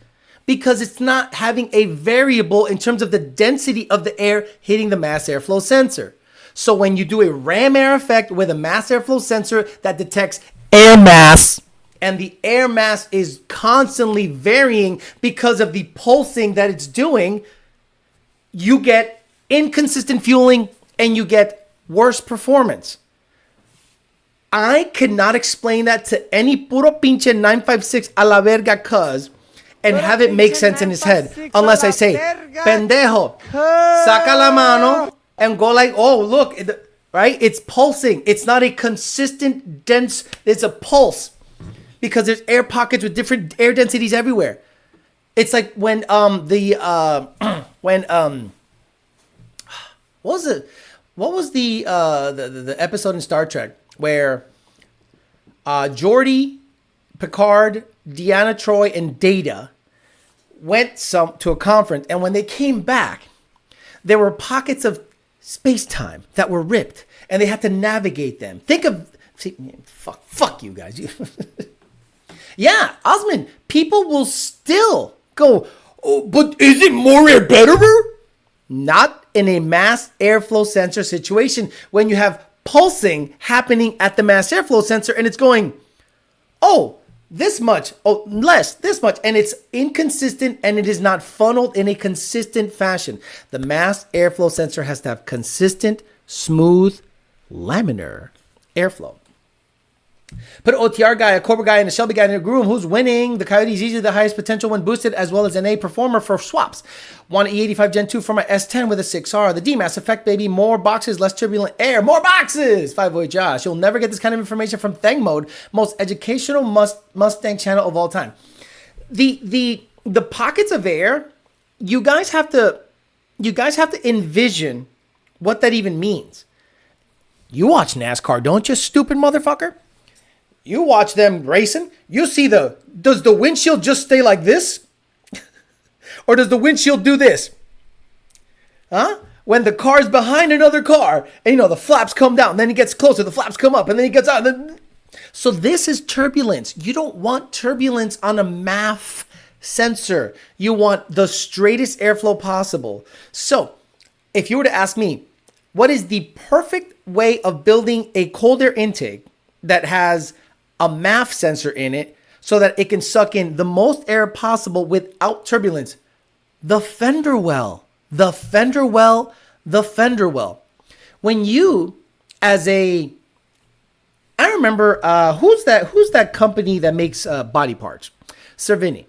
because it's not having a variable in terms of the density of the air hitting the mass airflow sensor. So when you do a ram air effect with a mass airflow sensor that detects air mass, and the air mass is constantly varying because of the pulsing that it's doing, you get inconsistent fueling and you get worse performance. I cannot explain that to any puro pinche 956 a la verga cuz and have it make sense in his head unless I say, pendejo, saca la mano and go like, oh, look, right? It's pulsing. It's not a consistent dense, it's a pulse because there's air pockets with different air densities everywhere. It's like when what was the episode in Star Trek where Geordi, Picard, Deanna Troi, and Data went to a conference, and when they came back, there were pockets of space-time that were ripped, and they had to navigate them. Fuck you guys. Yeah, Osman, people will still go, oh, but is it more air betterer? Not in a mass airflow sensor situation when you have pulsing happening at the mass airflow sensor and it's going, oh, this much, oh, less, this much, and it's inconsistent and it is not funneled in a consistent fashion. The mass airflow sensor has to have consistent, smooth, laminar airflow. Put an OTR guy, a Cobra guy, and a Shelby guy in a groom. Who's winning? The Coyote is easily the highest potential when boosted, as well as an A performer for swaps. Want an E85 Gen 2 for my S10 with a 6R. The D-Mass effect, baby. More boxes, less turbulent air. More boxes! 5-way Josh. You'll never get this kind of information from Thang Mode, most educational Mustang channel of all time. The pockets of air, you guys have to envision what that even means. You watch NASCAR, don't you, stupid motherfucker? You watch them racing, you see does the windshield just stay like this? Or does the windshield do this? Huh? When the car's behind another car, and the flaps come down, then he gets closer, the flaps come up, and then he gets out. So this is turbulence. You don't want turbulence on a MAF sensor. You want the straightest airflow possible. So if you were to ask me, what is the perfect way of building a cold air intake that has a MAF sensor in it so that it can suck in the most air possible without turbulence? The fender well. The fender well. The fender well. When you, I remember, who's that company that makes body parts? Cervini.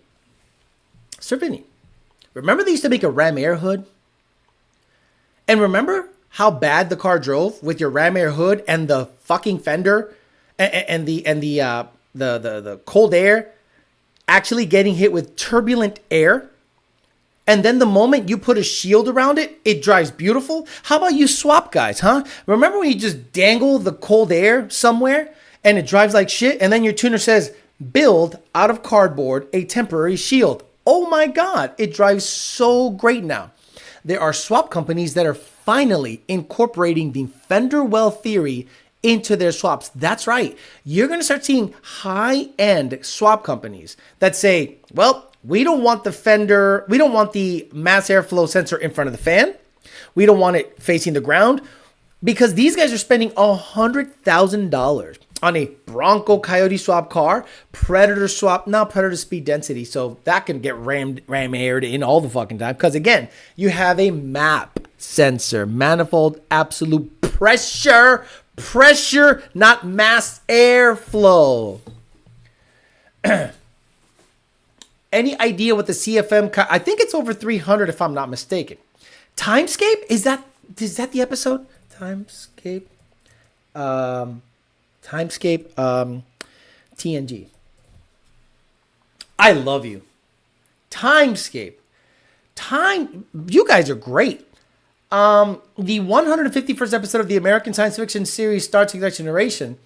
Remember they used to make a ram air hood? And remember how bad the car drove with your ram air hood and the fucking fender and the cold air actually getting hit with turbulent air? And then the moment you put a shield around it, it drives beautiful. How about you swap guys, huh? Remember when you just dangle the cold air somewhere and it drives like shit? And then your tuner says, build out of cardboard a temporary shield. Oh my God, it drives so great now. There are swap companies that are finally incorporating the fender well theory into their swaps. That's right. You're going to start seeing high-end swap companies that say, well, we don't want the fender, we don't want the mass airflow sensor in front of the fan. We don't want it facing the ground because these guys are spending $100,000 on a Bronco Coyote swap car, Predator swap, now Predator speed density. So that can get ram-aired in all the fucking time. Because again, you have a MAP sensor, manifold absolute pressure, not mass airflow. Any idea what the CFM, I think it's over 300 if I'm not mistaken. Timescape, is that the episode? Timescape, TNG. I love you. Timescape. You guys are great. The 151st episode of the American science fiction series Star Trek Next Generation.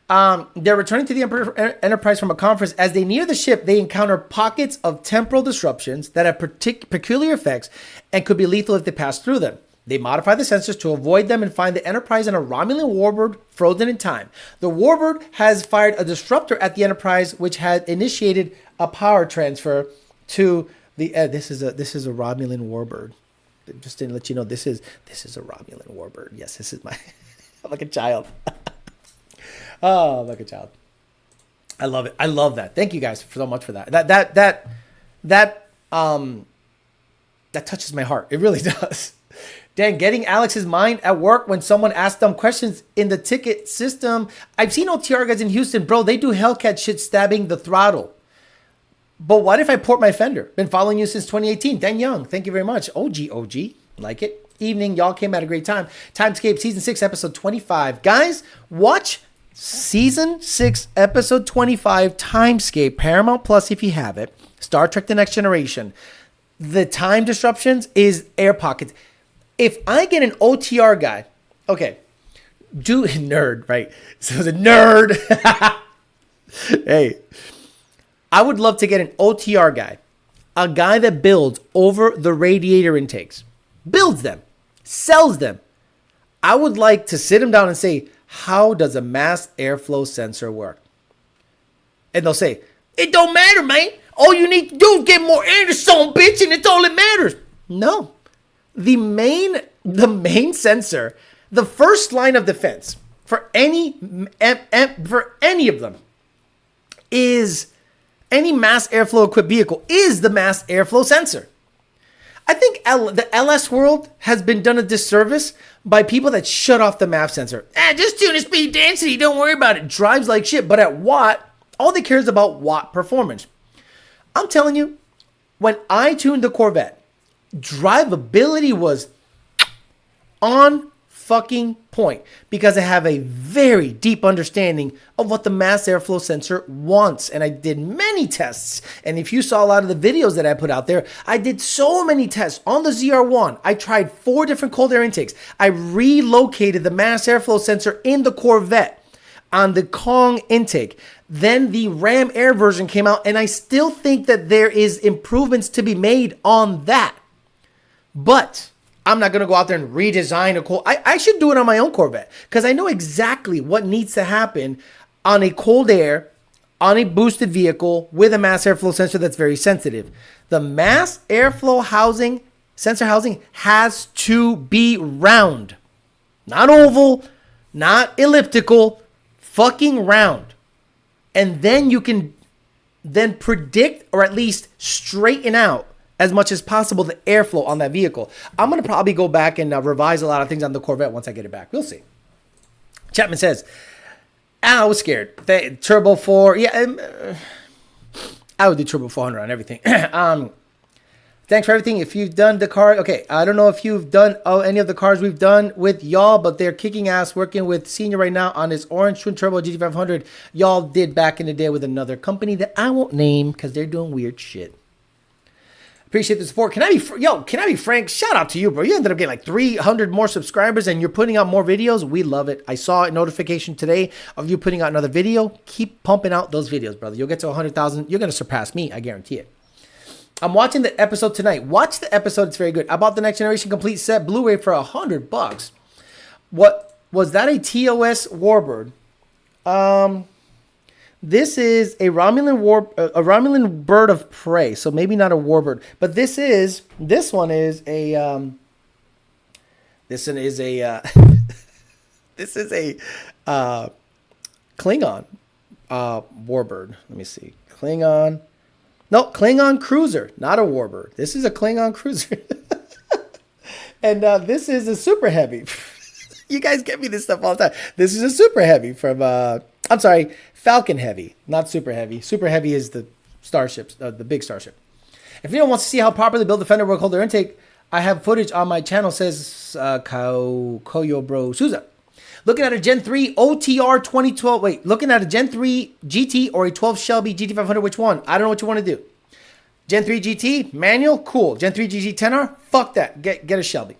They're returning to the Enterprise from a conference. As they near the ship, they encounter pockets of temporal disruptions that have peculiar effects and could be lethal if they pass through them. They modify the sensors to avoid them and find the Enterprise and a Romulan warbird frozen in time. The warbird has fired a disruptor at the Enterprise, which had initiated a power transfer to the. This is a Romulan warbird. Just to let you know, this is a Romulan warbird. Yes, this is my. I'm like a child. Oh, like a child. I love it. I love that. Thank you guys so much for that. That touches my heart. It really does. Dan, getting Alex's mind at work when someone asks them questions in the ticket system. I've seen OTR guys in Houston, bro. They do Hellcat shit, stabbing the throttle. But what if I port my fender? Been following you since 2018. Dan Young, thank you very much. OG, like it. Evening, y'all came at a great time. Timescape season 6, episode 25. Guys, watch season 6, episode 25. Timescape, Paramount Plus if you have it. Star Trek: The Next Generation. The time disruptions is air pockets. If I get an OTR guy, okay, nerd, right? So it's a nerd. Hey, I would love to get an OTR guy, a guy that builds over the radiator intakes, builds them, sells them. I would like to sit him down and say, how does a mass airflow sensor work? And they'll say, it don't matter, man. All you need to do is get more air to some bitch, and it's all that matters. No. The main sensor, the first line of defense for any of them is any mass airflow equipped vehicle is the mass airflow sensor. I think the LS world has been done a disservice by people that shut off the MAF sensor. Just tune the speed density, don't worry about it. Drives like shit, but at watt, all they care is about watt performance. I'm telling you, when I tuned the Corvette, drivability was on fucking point because I have a very deep understanding of what the mass airflow sensor wants. And I did many tests. And if you saw a lot of the videos that I put out there, I did so many tests on the ZR1. I tried 4 different cold air intakes. I relocated the mass airflow sensor in the Corvette on the Kong intake. Then the Ram Air version came out, and I still think that there is improvements to be made on that. But I'm not going to go out there and redesign a cold. I should do it on my own Corvette because I know exactly what needs to happen on a cold air, on a boosted vehicle with a mass airflow sensor that's very sensitive. The mass airflow housing, sensor housing, has to be round. Not oval, not elliptical, fucking round. And then you can then predict or at least straighten out as much as possible the airflow on that vehicle. I'm going to probably go back and revise a lot of things on the Corvette once I get it back. We'll see. Chapman says, I was scared. Turbo 4. Yeah, I would do Turbo 400 on everything. Thanks for everything. If you've done the car, okay, I don't know if you've done any of the cars we've done with y'all, but they're kicking ass. Working with Senior right now on his orange twin turbo GT500. Y'all did back in the day with another company that I won't name because they're doing weird shit. Appreciate the support. Can I be frank? Shout out to you, bro. You ended up getting like 300 more subscribers and you're putting out more videos. We love it. I saw a notification today of you putting out another video. Keep pumping out those videos, brother. You'll get to 100,000. You're going to surpass me. I guarantee it. I'm watching the episode tonight. Watch the episode. It's very good. I bought the Next Generation Complete Set Blu-ray for $100. What was that? A TOS Warbird? This is a Romulan bird of prey, so maybe not a warbird, but this one is a This one is a this is a Klingon warbird. Let me see. Klingon. No, Klingon cruiser, not a warbird. This is a Klingon cruiser. And this is a super heavy. You guys get me this stuff all the time. This is a super heavy from, I'm sorry, Falcon Heavy, not super heavy. Super heavy is the starships, the big starship. If anyone wants to see how properly built the fender will hold their intake, I have footage on my channel, says Koyo Bro Souza. Looking at a Gen 3 OTR 2012, wait, looking at a Gen 3 GT or a 12 Shelby GT500, which one? I don't know what you want to do. Gen 3 GT, manual, cool. Gen 3 GT 10R, fuck that. Get a Shelby.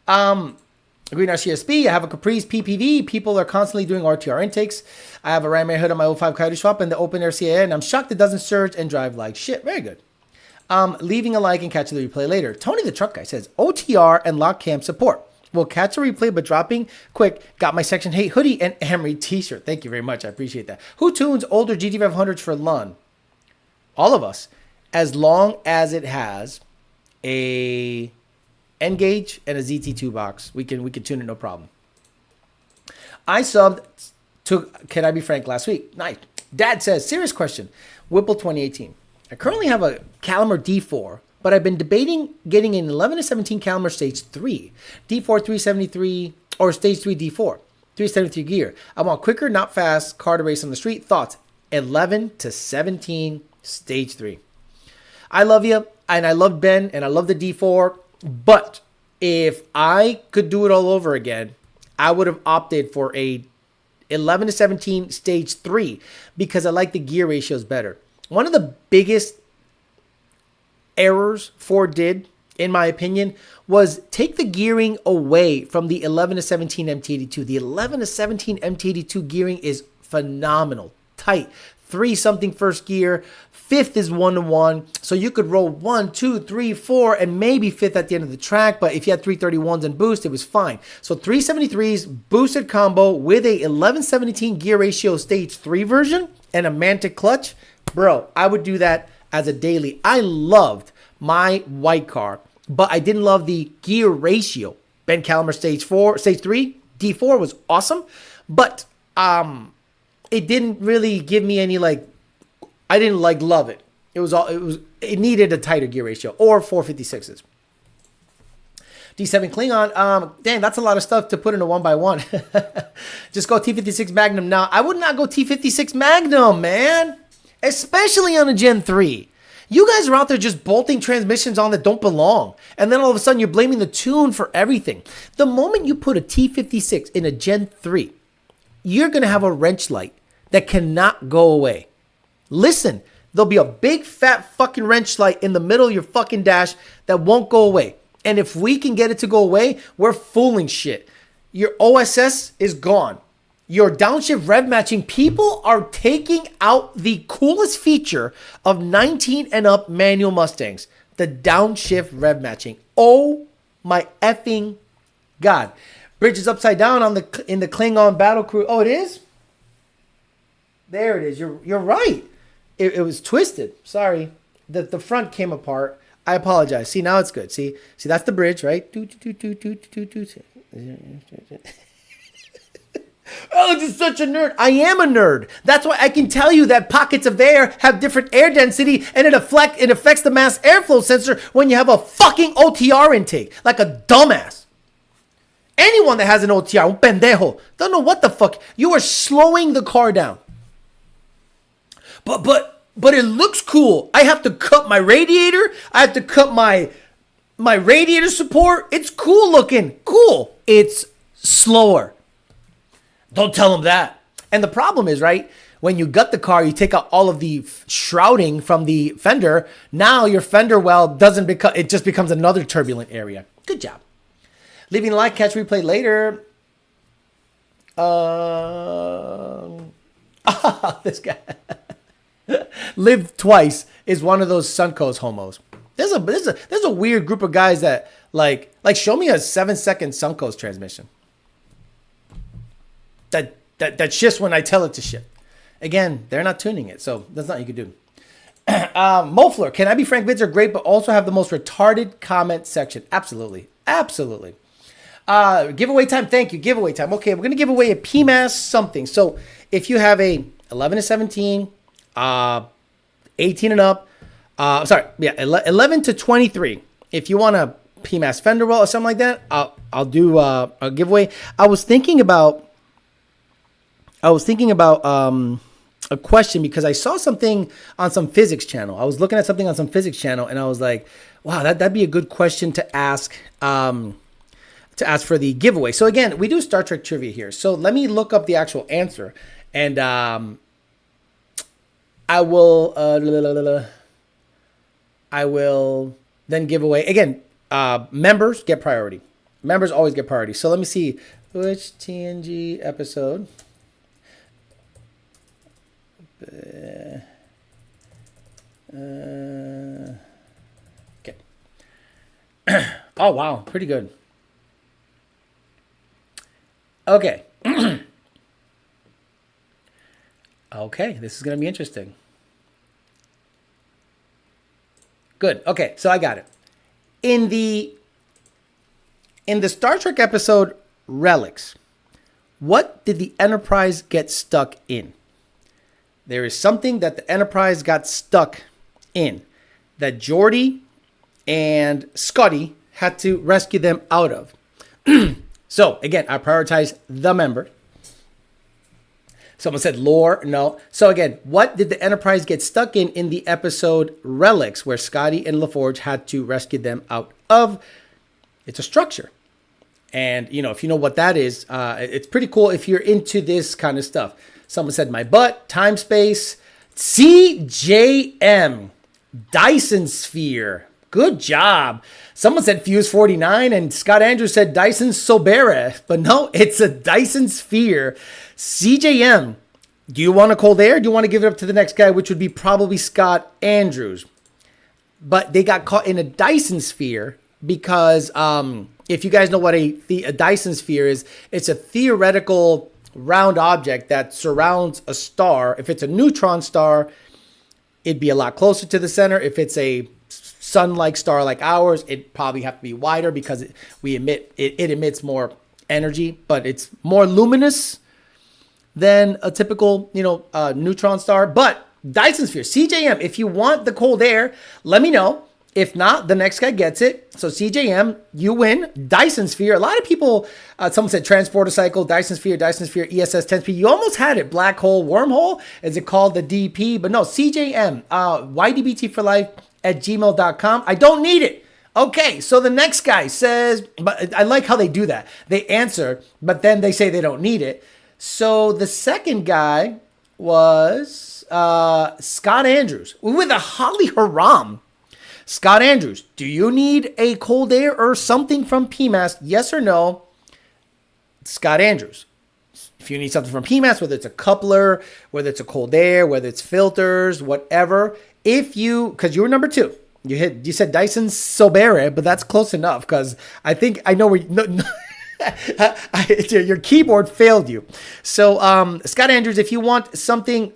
Greenhouse CSP, I have a Caprice PPV. People are constantly doing RTR intakes. I have a Ram Air hood on my 05 Coyote swap and the open air CAA, and I'm shocked it doesn't surge and drive like shit. Very good. Leaving a like and catching the replay later. Tony the Truck Guy says, OTR and lock cam support. Will catch a replay, but dropping quick. Got my Section 8 hoodie and Emery t-shirt. Thank you very much. I appreciate that. Who tunes older GT500s for Lund? All of us. As long as it has a N-gauge and a ZT2 box, we can tune it, no problem. I subbed to Can I Be Frank last week. Nice. Dad says, serious question. Whipple 2018. I currently have a Calimer D4, but I've been debating getting an 11 to 17 Calimer Stage 3, D4 373, or Stage 3 D4, 373 gear. I want quicker, not fast, car to race on the street. Thoughts? 11 to 17 Stage 3. I love you, and I love Ben, and I love the D4, but if I could do it all over again, I would have opted for a 11 to 17 Stage 3 because I like the gear ratios better. One of the biggest errors Ford did, in my opinion, was take the gearing away from the 11 to 17 MT82. The 11 to 17 MT82 gearing is phenomenal, tight. 3-something first gear, 5th is 1-to-1, so you could roll 1, 2, 3, 4, and maybe 5th at the end of the track, but if you had 331s and boost, it was fine. So 373s boosted combo with a 11-17 gear ratio Stage 3 version and a Mantic clutch, bro, I would do that as a daily. I loved my white car, but I didn't love the gear ratio. Ben Calimer Stage 3, D4 was awesome, but it didn't really give me any I didn't love it. It needed a tighter gear ratio or 456s. D7 Klingon, damn, that's a lot of stuff to put in a 1x1. Just go T56 Magnum now. I would not go T56 Magnum, man. Especially on a Gen 3. You guys are out there just bolting transmissions on that don't belong. And then all of a sudden you're blaming the tune for everything. The moment you put a T56 in a Gen 3, you're going to have a wrench light that cannot go away. Listen, there'll be a big fat fucking wrench light in the middle of your fucking dash that won't go away. And if we can get it to go away, we're fooling shit. Your OSS is gone. Your downshift rev matching, people are taking out the coolest feature of 19 and up manual Mustangs, the downshift rev matching. Oh my effing God. Bridge is upside down in the Klingon battle crew. Oh, it is? There it is. You're right. It was twisted. Sorry. The front came apart. I apologize. See, now it's good. See, that's the bridge, right? Oh, this is such a nerd. I am a nerd. That's why I can tell you that pockets of air have different air density and it affects the mass airflow sensor when you have a fucking OTR intake. Like a dumbass. Anyone that has an OTR, un pendejo, don't know what the fuck. You are slowing the car down. But it looks cool. I have to cut my radiator. I have to cut my radiator support. It's cool looking. Cool. It's slower. Don't tell them that. And the problem is, right, when you gut the car, you take out all of the shrouding from the fender. Now your fender well doesn't become, it just becomes another turbulent area. Good job. Leaving a like, catch replay later. This guy. Live twice is one of those Suncoast homos. There's a weird group of guys that like show me a 7-second Suncoast transmission. That shifts when I tell it to shift. Again, they're not tuning it, so that's nothing you can do. Mofler, Can I Be Frank vids are great, but also have the most retarded comment section. Absolutely. Giveaway time. Thank you. Giveaway time. Okay, we're going to give away a PMAS something. So if you have a 11 to 17, 18 and up, 11 to 23. If you want a PMAS fender well or something like that, I'll do a giveaway. I was thinking about a question because I saw something on some physics channel. I was looking at something on some physics channel and I was like, wow, that'd be a good question to ask for the giveaway. So again, we do Star Trek trivia here. So let me look up the actual answer and I will then give away again. Members get priority. Members always get priority. So let me see which TNG episode. Okay. Oh wow, pretty good. Okay. Okay, this is going to be interesting. Good. Okay, so I got it. In the Star Trek episode Relics, what did the Enterprise get stuck in? There is something that the Enterprise got stuck in that Geordi and Scotty had to rescue them out of. So again, I prioritize the member. Someone said lore. No. So again, what did the Enterprise get stuck in the episode Relics, where Scotty and LaForge had to rescue them out of? It's a structure. And, you know, if you know what that is, it's pretty cool if you're into this kind of stuff. Someone said my butt, time, space, CJM, Dyson sphere. Good job. Someone said Fuse 49 and Scott Andrews said Dyson Sobera. But no, it's a Dyson sphere. CJM, do you want a cold air? Do you want to give it up to the next guy, which would be probably Scott Andrews? But they got caught in a Dyson sphere because if you guys know what a Dyson sphere is, it's a theoretical round object that surrounds a star. If it's a neutron star, it'd be a lot closer to the center. If it's a sun-like star like ours, it'd probably have to be wider because it emits more energy, but it's more luminous than a typical, neutron star. But Dyson sphere, CJM, if you want the cold air, let me know. If not, the next guy gets it. So CJM, you win. Dyson sphere. A lot of people, someone said transporter cycle, Dyson sphere, ESS 10P. You almost had it. Black hole, wormhole. Is it called the DP? But no, CJM, ydbtforlife@gmail.com. I don't need it. Okay, so the next guy says, but I like how they do that. They answer, but then they say they don't need it. So the second guy was Scott Andrews with a Holly Haram. Scott Andrews, do you need a cold air or something from PMAS? Yes or no? Scott Andrews. If you need something from PMAS, whether it's a coupler, whether it's a cold air, whether it's filters, whatever. Because you were number 2. You said Dyson Sobera, but that's close enough because I think I know where your keyboard failed you. So Scott Andrews, if you want something,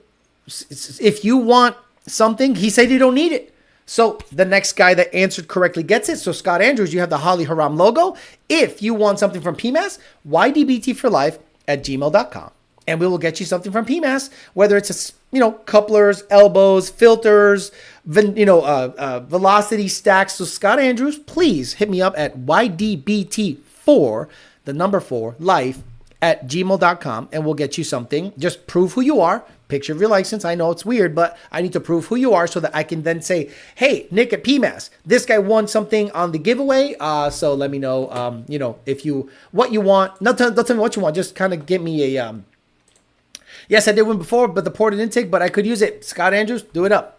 he said you don't need it. So the next guy that answered correctly gets it. So Scott Andrews, you have the Holly Haram logo. If you want something from PMAS, ydbtforlife@gmail.com. And we will get you something from PMAS, whether it's, couplers, elbows, filters, velocity stacks. So Scott Andrews, please hit me up at ydbt4, the number 4, life@gmail.com. And we'll get you something. Just prove who you are. Picture of your license. I know it's weird, but I need to prove who you are so that I can then say, hey, Nick at PMAS, this guy won something on the giveaway. So let me know, what you want. Don't tell me what you want. Just kind of give me a, yes, I did win before, but the ported intake, but I could use it. Scott Andrews, do it up.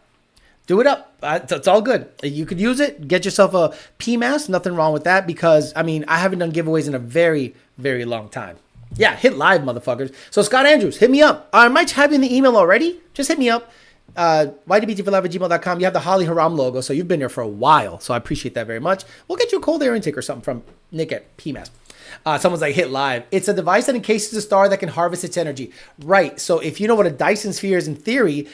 Do it up. It's all good. You could use it. Get yourself a PMAS. Nothing wrong with that because, I haven't done giveaways in a very, very long time. Yeah, hit live, motherfuckers. So Scott Andrews, hit me up. I might have you in the email already. Just hit me up. ydbtforlife@gmail.com. You have the Holly Haram logo, so you've been there for a while. So I appreciate that very much. We'll get you a cold air intake or something from Nick at PMAS. Someone's like, hit live. It's a device that encases a star that can harvest its energy. Right. So if you know what a Dyson sphere is in theory,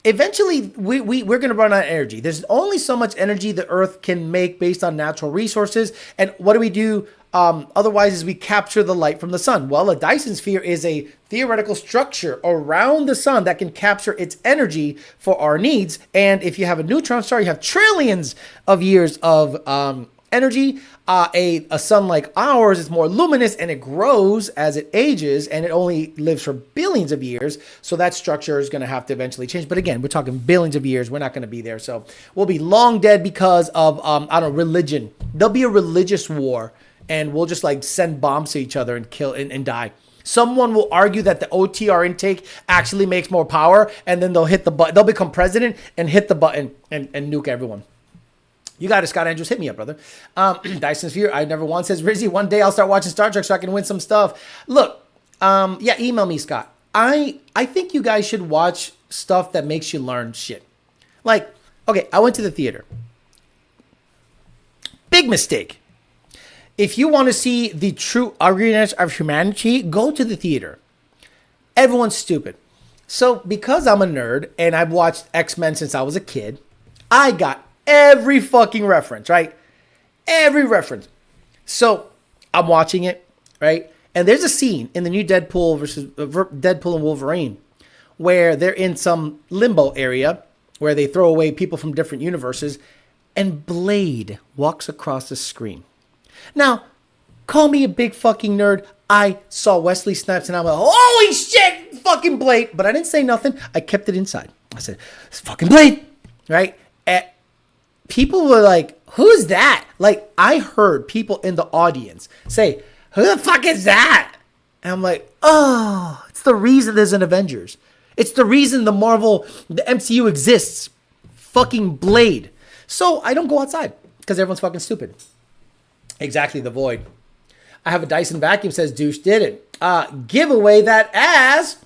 eventually we're going to run out of energy. There's only so much energy the Earth can make based on natural resources. And what do we do? Otherwise, is we capture the light from the sun. Well, a Dyson sphere is a theoretical structure around the sun that can capture its energy for our needs. And if you have a neutron star, you have trillions of years of energy. A sun like ours is more luminous and it grows as it ages, and it only lives for billions of years. So that structure is going to have to eventually change. But again, we're talking billions of years. We're not going to be there. So we'll be long dead because of, I don't know, religion. There'll be a religious war, and we'll just like send bombs to each other and kill and die. Someone will argue that the OTR intake actually makes more power, and then they'll hit the button. They'll become president and hit the button and nuke everyone. You got it, Scott Andrews. Hit me up, brother. Dyson Sphere, I never won, says Rizzy. One day I'll start watching Star Trek so I can win some stuff. Look, yeah, email me, Scott. I think you guys should watch stuff that makes you learn shit. Like, okay, I went to the theater. Big mistake. If you want to see the true ugliness of humanity, go to the theater. Everyone's stupid. So because I'm a nerd and I've watched X-Men since I was a kid, I got every fucking reference, right? Every reference. So I'm watching it, right? And there's a scene in the new Deadpool versus Deadpool and Wolverine where they're in some limbo area where they throw away people from different universes, and Blade walks across the screen. Now, call me a big fucking nerd. I saw Wesley Snipes and I'm like, holy shit, fucking Blade. But I didn't say nothing. I kept it inside. I said, it's fucking Blade, right? People were like, who's that? Like, I heard people in the audience say, who the fuck is that? And I'm like, oh, it's the reason there's an Avengers. It's the reason the MCU exists. Fucking Blade. So I don't go outside because everyone's fucking stupid. Exactly, the void. I have a Dyson vacuum, says Douche did it. Give away that ass.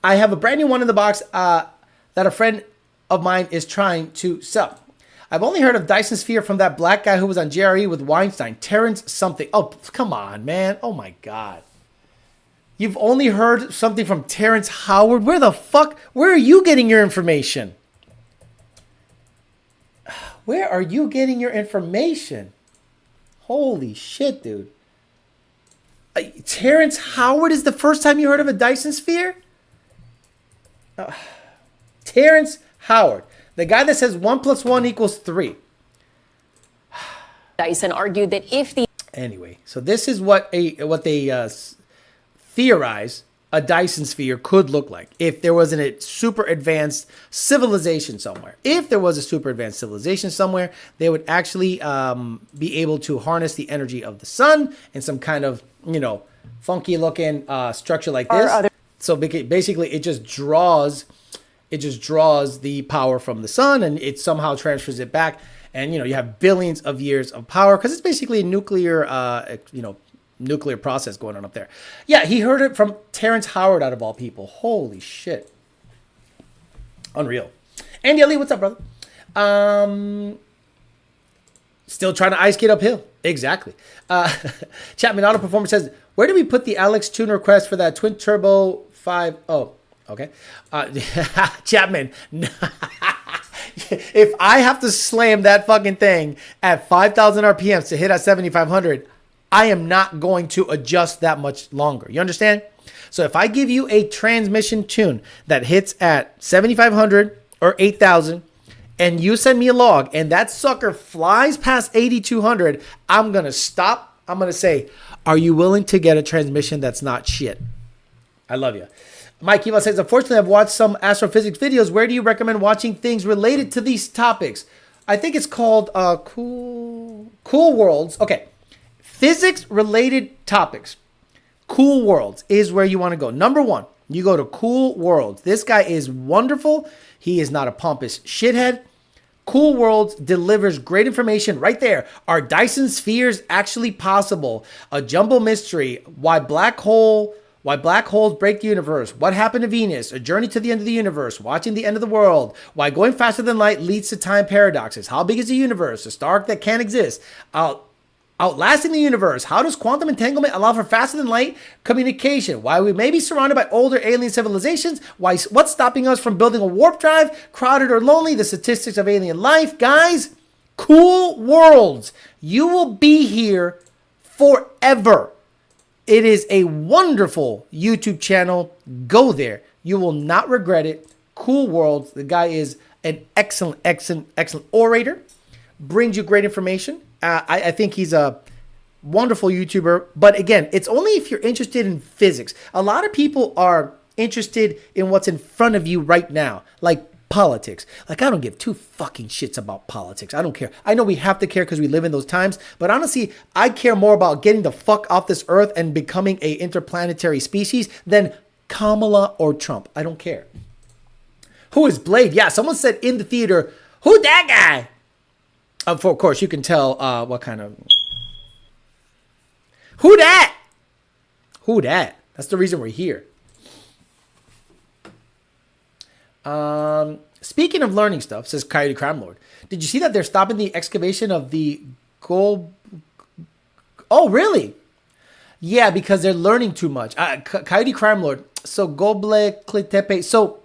I have a brand new one in the box that a friend of mine is trying to sell. I've only heard of Dyson Sphere from that black guy who was on JRE with Weinstein. Terrence something. Oh, come on, man. Oh, my God. You've only heard something from Terrence Howard? Where the fuck? Where are you getting your information? Where are you getting your information? Holy shit, dude. Terrence Howard is the first time you heard of a Dyson Sphere? Terrence Howard. The guy that says 1 + 1 = 3.
Dyson argued that if the...
Anyway, so this is what they theorize a Dyson Sphere could look like if there wasn't a super advanced civilization somewhere. If there was a super advanced civilization somewhere, they would actually be able to harness the energy of the sun in some kind of, funky looking structure like this. So basically it just draws the power from the sun and it somehow transfers it back. And, you have billions of years of power because it's basically a nuclear process going on up there. Yeah, he heard it from Terrence Howard out of all people. Holy shit. Unreal. Andy Ali, what's up, brother? Still trying to ice skate uphill. Exactly. Chapman Auto Performance says, where do we put the Alex tune request for that twin turbo 5? Oh, okay. Chapman. If I have to slam that fucking thing at 5,000 RPMs to hit at 7,500, I am not going to adjust that much longer. You understand? So if I give you a transmission tune that hits at 7,500 or 8,000 and you send me a log and that sucker flies past 8,200, I'm going to stop. I'm going to say, are you willing to get a transmission that's not shit? I love you. Mike Eva says, unfortunately, I've watched some astrophysics videos. Where do you recommend watching things related to these topics? I think it's called Cool Worlds. Okay. Physics-related topics. Cool Worlds is where you want to go. Number one, you go to Cool Worlds. This guy is wonderful. He is not a pompous shithead. Cool Worlds delivers great information right there. Are Dyson spheres actually possible? A jumbo mystery. Why black holes break the universe. What happened to Venus? A journey to the end of the universe. Watching the end of the world. Why going faster than light leads to time paradoxes. How big is the universe? A star that can't exist. Outlasting the universe. How does quantum entanglement allow for faster than light communication? Why we may be surrounded by older alien civilizations? What's stopping us from building a warp drive? Crowded or lonely? The statistics of alien life. Guys, cool worlds. You will be here forever. It is a wonderful YouTube channel. Go there. You will not regret it. Cool worlds. The guy is an excellent orator. Brings you great information. I think he's a wonderful YouTuber. But again, it's only if you're interested in physics. A lot of people are interested in what's in front of you right now, like politics. Like, I don't give two fucking shits about politics. I don't care. I know we have to care because we live in those times. But honestly, I care more about getting the fuck off this earth and becoming a interplanetary species than Kamala or Trump. I don't care. Who is Blade? Yeah, someone said in the theater, who that guy? Of course, you can tell what kind of... Who that? Who that? That's the reason we're here. Speaking of learning stuff, says Coyote Crime Lord. Did you see that they're stopping the excavation of the gold? Oh, really? Yeah, because they're learning too much. Coyote Crime Lord. So, Goble Clitepe. So,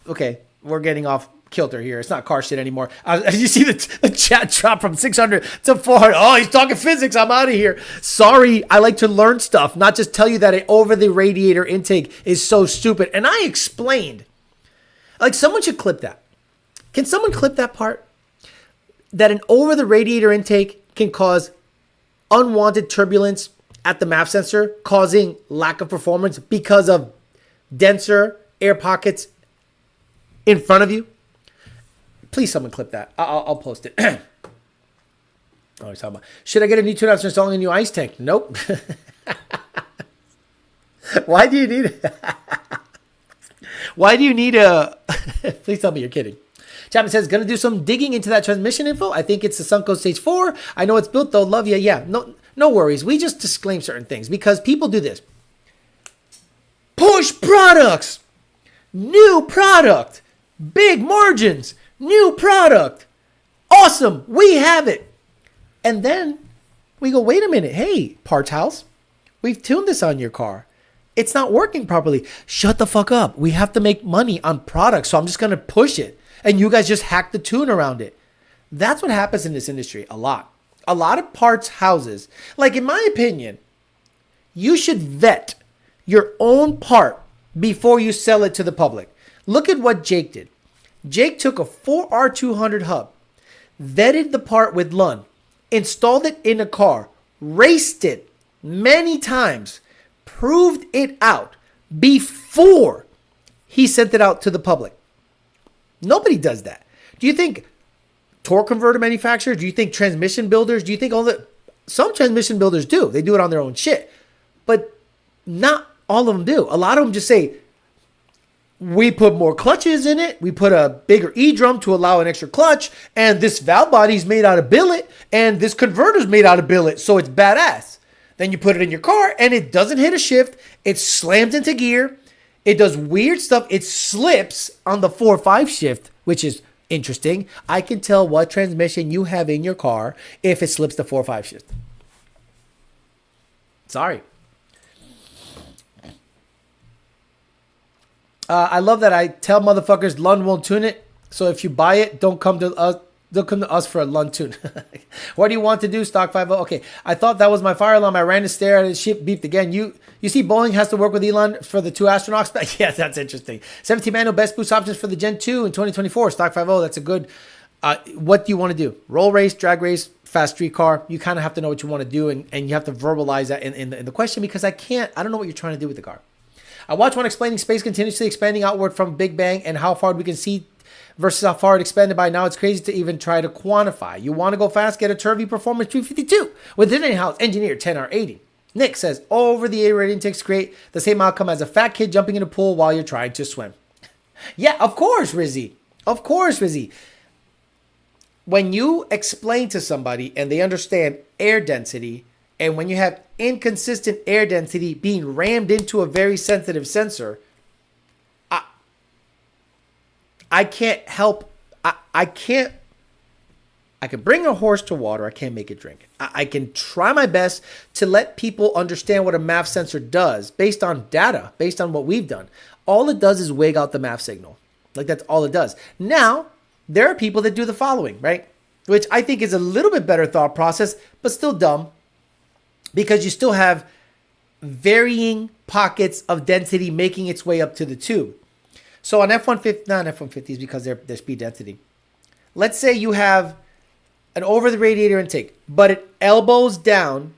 okay, we're getting off kilter here. It's not car shit anymore. You see the chat drop from 600 to 400. Oh, he's talking physics. I'm out of here. Sorry. I like to learn stuff, not just tell you that an over the radiator intake is so stupid. And I explained. Like, someone should clip that. Can someone clip that part? That an over the radiator intake can cause unwanted turbulence at the MAF sensor, causing lack of performance because of denser air pockets in front of you. Please, someone clip that. I'll post it. Oh, he's talking about, should I get a new tune after installing a new ice tank? Nope. Why do you need it? Why do you need a... Please tell me you're kidding. Chapman says, going to do some digging into that transmission info. I think it's the Sunco Stage 4. I know it's built though. Love you. Yeah, no worries. We just disclaim certain things because people do this. Push products. New product. Big margins. New product. Awesome. We have it. And then we go, wait a minute. Hey, parts house. We've tuned this on your car. It's not working properly. Shut the fuck up. We have to make money on products. So I'm just going to push it. And you guys just hack the tune around it. That's what happens in this industry a lot. A lot of parts houses. Like, in my opinion, you should vet your own part before you sell it to the public. Look at what Jake did. Jake took a 4R200 hub, vetted the part with Lund, installed it in a car, raced it many times, proved it out before he sent it out to the public. Nobody does that. Do you think torque converter manufacturers, do you think transmission builders, do you think all that? Some transmission builders do. They do it on their own shit. But not all of them do. A lot of them just say, we put more clutches in it. We put a bigger E-drum to allow an extra clutch. And this valve body is made out of billet. And this converter is made out of billet. So it's badass. Then you put it in your car and it doesn't hit a shift. It slams into gear. It does weird stuff. It slips on the 4-5 shift, which is interesting. I can tell what transmission you have in your car if it slips the 4-5 shift. Sorry. I love that I tell motherfuckers Lund won't tune it. So if you buy it, don't come to us. Don't come to us for a Lund tune. What do you want to do, Stock 50? Okay, I thought that was my fire alarm. I ran to stare at it. Ship beeped again. You see Boeing has to work with Elon for the 2 astronauts? Yeah, that's interesting. 17 manual best boost options for the Gen 2 in 2024. Stock 50, that's a good... what do you want to do? Roll race, drag race, fast street car? You kind of have to know what you want to do, and you have to verbalize that in the question because I don't know what you're trying to do with the car. I watched one explaining space continuously expanding outward from Big Bang and how far we can see versus how far it expanded by now. It's crazy to even try to quantify. You want to go fast? Get a Turvy Performance 352 with an in-house engineered 10R80. Nick says, over the air rating takes great. The same outcome as a fat kid jumping in a pool while you're trying to swim. Yeah, of course, Rizzy. Of course, Rizzy. When you explain to somebody and they understand air density, and when you have inconsistent air density being rammed into a very sensitive sensor, I can't help. I can't I can bring a horse to water. I can't make it drink. I can try my best to let people understand what a MAF sensor does based on data, based on what we've done. All it does is wig out the MAF signal. Like, that's all it does. Now, there are people that do the following, right? Which I think is a little bit better thought process, but still dumb, because you still have varying pockets of density making its way up to the tube. So on F-150, not F-150s because they're speed density. Let's say you have an over the radiator intake, but it elbows down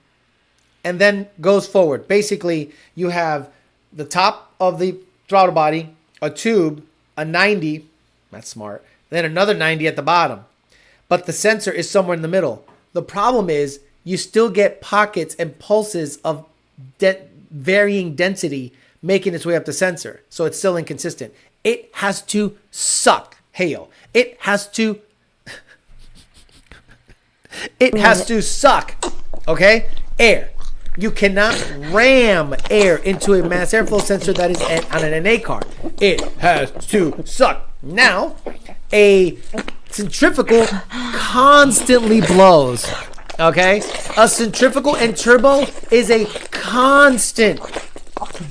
and then goes forward. Basically, you have the top of the throttle body, a tube, a 90, that's smart, then another 90 at the bottom. But the sensor is somewhere in the middle. The problem is you still get pockets and pulses of varying density making its way up the sensor. So it's still inconsistent. It has to suck. Heyo. It has to suck. Okay? Air. You cannot ram air into a mass airflow sensor that is on an NA car. It has to suck. Now, a centrifugal constantly blows. Okay? A centrifugal and turbo is a constant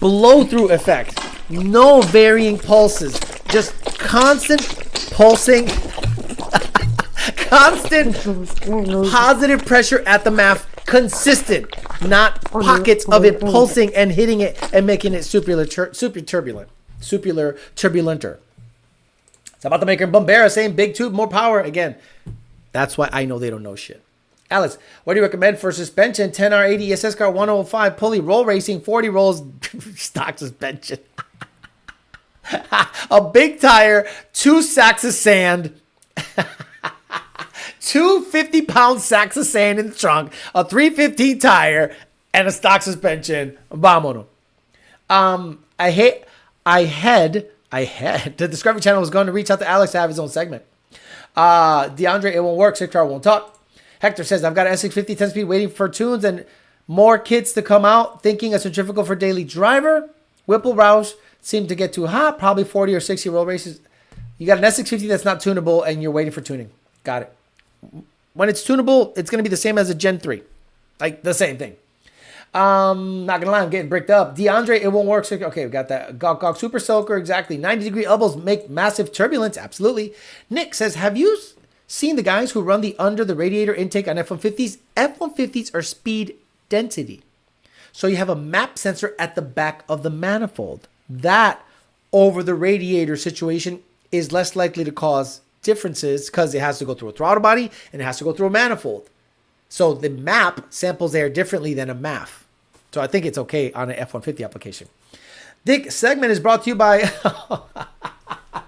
blow-through effect. No varying pulses. Just constant pulsing. Constant positive pressure at the MAF. Consistent. Not pockets of it pulsing and hitting it and making it super turbulenter. It's about the maker Bombera saying big tube, more power. Again, that's why I know they don't know shit. Alex, what do you recommend for suspension? 10R80 ESS car, 105 pulley, roll racing, 40 rolls, stock suspension. A big tire, 2 sacks of sand, 2 50-pound sacks of sand in the trunk, a 315 tire, and a stock suspension. Vámonos. The Discovery Channel was going to reach out to Alex to have his own segment. DeAndre, it won't work. 6-car won't talk. Hector says, I've got an S650 10-speed waiting for tunes and more kits to come out, thinking a centrifugal for daily driver. Whipple Roush seemed to get too hot, probably 40 or 60 roll races. You got an S650 that's not tunable and you're waiting for tuning. Got it. When it's tunable, it's going to be the same as a Gen 3. Like, the same thing. Not going to lie, I'm getting bricked up. DeAndre, it won't work. Okay, we got that. Gawk Super Soaker, exactly. 90-degree elbows make massive turbulence. Absolutely. Nick says, have you seen the guys who run the under the radiator intake on F-150s? F-150s are speed density. So you have a MAP sensor at the back of the manifold. That over the radiator situation is less likely to cause differences because it has to go through a throttle body and it has to go through a manifold. So the MAP samples air differently than a MAF. So I think it's okay on an F-150 application. Dick segment is brought to you by...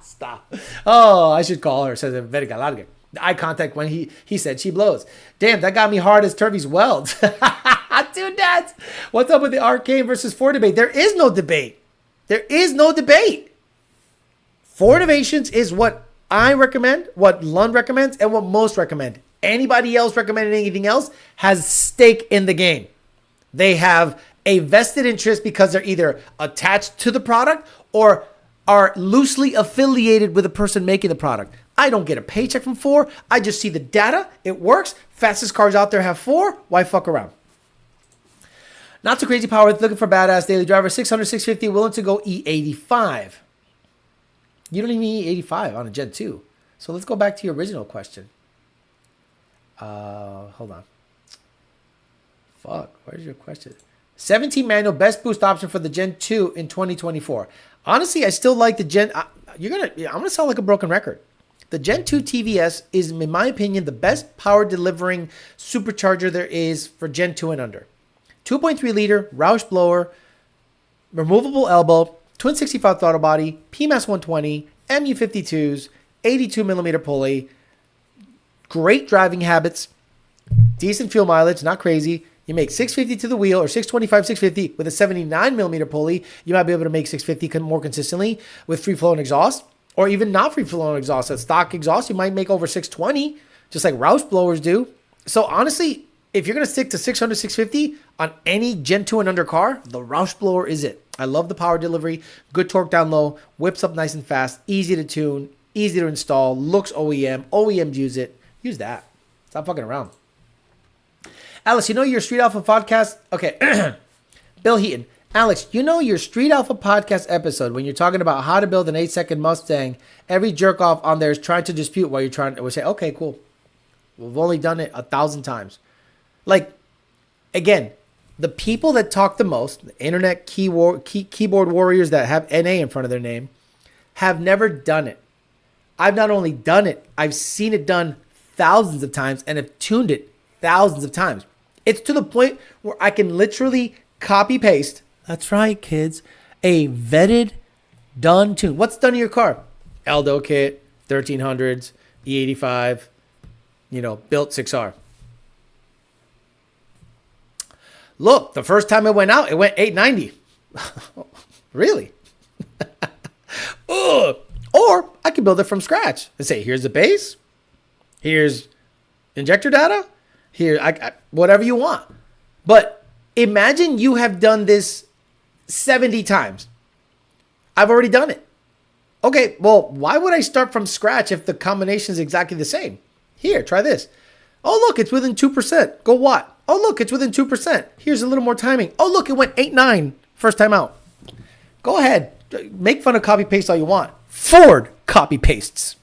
Stop. Oh, I should call her, says Verica Larga. Eye contact when he said she blows. Damn, that got me hard as Turvey's weld. Dude, dads. What's up with the Arcane versus Ford debate? There is no debate. There is no debate. Ford Innovations is what I recommend, what Lund recommends, and what most recommend. Anybody else recommending anything else has stake in the game. They have a vested interest because they're either attached to the product or are loosely affiliated with the person making the product. I don't get a paycheck from Ford. I just see the data. It works. Fastest cars out there have Ford. Why fuck around? Not too crazy power. Looking for badass daily driver. 600, 650. Willing to go E85. You don't even need E85 on a Gen 2. So let's go back to your original question. Hold on. Fuck. Where's your question? 17 manual best boost option for the Gen 2 in 2024. Honestly, I still like the Gen... I'm gonna sound like a broken record. The Gen 2 TVS is, in my opinion, the best power delivering supercharger there is for Gen 2 and under. 2.3 liter Roush blower, removable elbow, twin 65 throttle body, PMAS 120, MU52s, 82 millimeter pulley, great driving habits, decent fuel mileage, not crazy. You make 650 to the wheel or 625, 650 with a 79 millimeter pulley. You might be able to make 650 more consistently with free flowing exhaust or even not free flowing exhaust. At stock exhaust, you might make over 620, just like Roush blowers do. So honestly, if you're going to stick to 600, 650 on any Gen 2 and under car, the Roush blower is it. I love the power delivery, good torque down low, whips up nice and fast, easy to tune, easy to install, looks OEM. OEMs use it. Use that. Stop fucking around. Alex, you know your Street Alpha podcast? Okay. Bill Heaton. Alex, you know your Street Alpha podcast episode when you're talking about how to build an 8-second Mustang, every jerk off on there is trying to dispute while you're trying to say, okay, cool. We've only done it 1,000 times. Like, again, the people that talk the most, the internet keyboard warriors that have NA in front of their name, have never done it. I've not only done it, I've seen it done thousands of times and have tuned it thousands of times. It's to the point where I can literally copy paste. That's right, kids. A vetted, done tune. What's done in your car? Aldo kit, 1300s, E85, built 6R. Look, the first time it went out, it went 890. Really? Or I could build it from scratch and say, here's the base. Here's injector data. Here, whatever you want. But imagine you have done this 70 times. I've already done it. Okay, well, why would I start from scratch if the combination is exactly the same? Here, try this. Oh, look, it's within 2%. Go what? Oh, look, it's within 2%. Here's a little more timing. Oh, look, it went 8.9 first time out. Go ahead. Make fun of copy paste all you want. Ford copy pastes.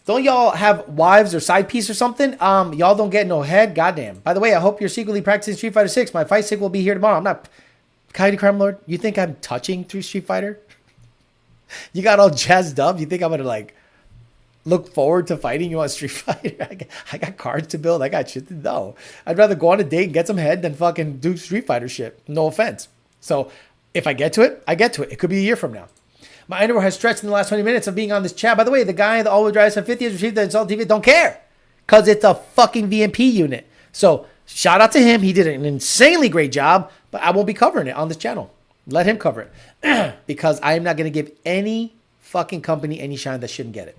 Don't y'all have wives or side piece or something? Y'all don't get no head? Goddamn. By the way, I hope you're secretly practicing Street Fighter 6. My fight stick will be here tomorrow. I'm not... Coyote Crime Lord, you think I'm touching through Street Fighter? You got all jazzed up? You think I'm going to, look forward to fighting you on Street Fighter? I got cards to build. I got shit to know. I'd rather go on a date and get some head than fucking do Street Fighter shit. No offense. So, if I get to it, I get to it. It could be a year from now. My underwear has stretched in the last 20 minutes of being on this chat. By the way, the guy in the all-wheel drive 750 has received the insult TV. Don't care. Because it's a fucking VMP unit. So, shout out to him. He did an insanely great job. But I won't be covering it on this channel. Let him cover it. Because I am not going to give any fucking company any shine that shouldn't get it.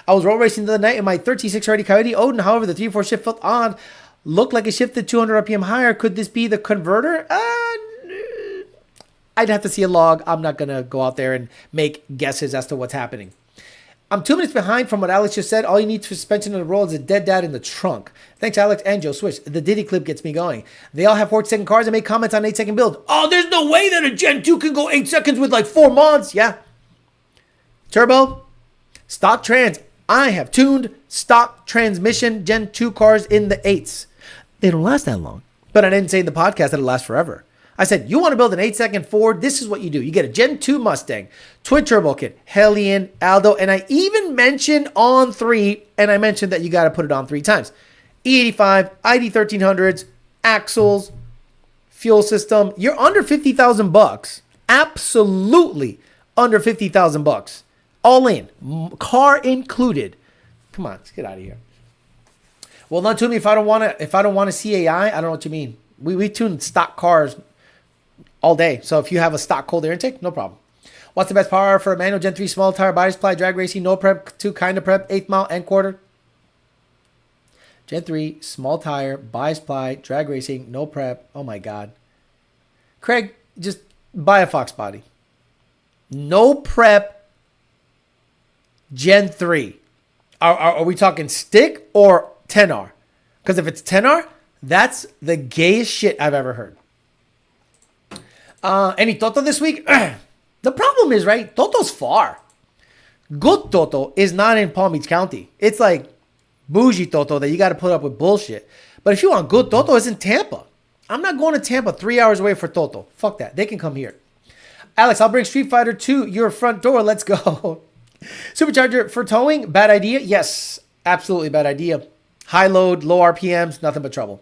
I was roll racing the other night in my 3630 Coyote Odin. However, the 3-4 shift felt on. Looked like it shifted 200 RPM higher. Could this be the converter? I'd have to see a log. I'm not going to go out there and make guesses as to what's happening. I'm 2 minutes behind from what Alex just said. All you need for suspension on the roll is a dead dad in the trunk. Thanks, Alex and Joe Swish. The Diddy clip gets me going. They all have 40-second cars and make comments on 8-second build. Oh, there's no way that a Gen 2 can go 8 seconds with 4 mods. Yeah. Turbo, stock trans. I have tuned stock transmission Gen 2 cars in the 8s. They don't last that long. But I didn't say in the podcast that it'll last forever. I said, you want to build an 8-second Ford? This is what you do. You get a Gen 2 Mustang, twin turbo kit, Hellion, Aldo, and I even mentioned on 3, and I mentioned that you got to put it on 3 times. E85, ID 1300s, axles, fuel system. You're under $50,000. Absolutely under $50,000. All in, car included. Come on, let's get out of here. Well, not to me if I don't want to CAI. I don't know what you mean. We tune stock cars all day. So if you have a stock cold air intake, no problem. What's the best power for a manual Gen 3 small tire body supply drag racing, no prep, 2 kind of prep, 8th mile and quarter? Gen 3 small tire body supply drag racing, no prep. Oh my God. Craig, just buy a Fox body. No prep Gen 3. Are we talking stick or 10R? Because if it's 10R, that's the gayest shit I've ever heard. Any Toto this week? The problem is, right, Toto's far. Good Toto is not in Palm Beach County. It's like bougie Toto that you got to put up with bullshit. But if you want good Toto, it's in Tampa. I'm not going to Tampa 3 hours away for Toto. Fuck that. They can come here. Alex, I'll bring Street Fighter to your front door. Let's go. Supercharger for towing, bad idea? Yes, absolutely bad idea. High load, low RPMs, nothing but trouble.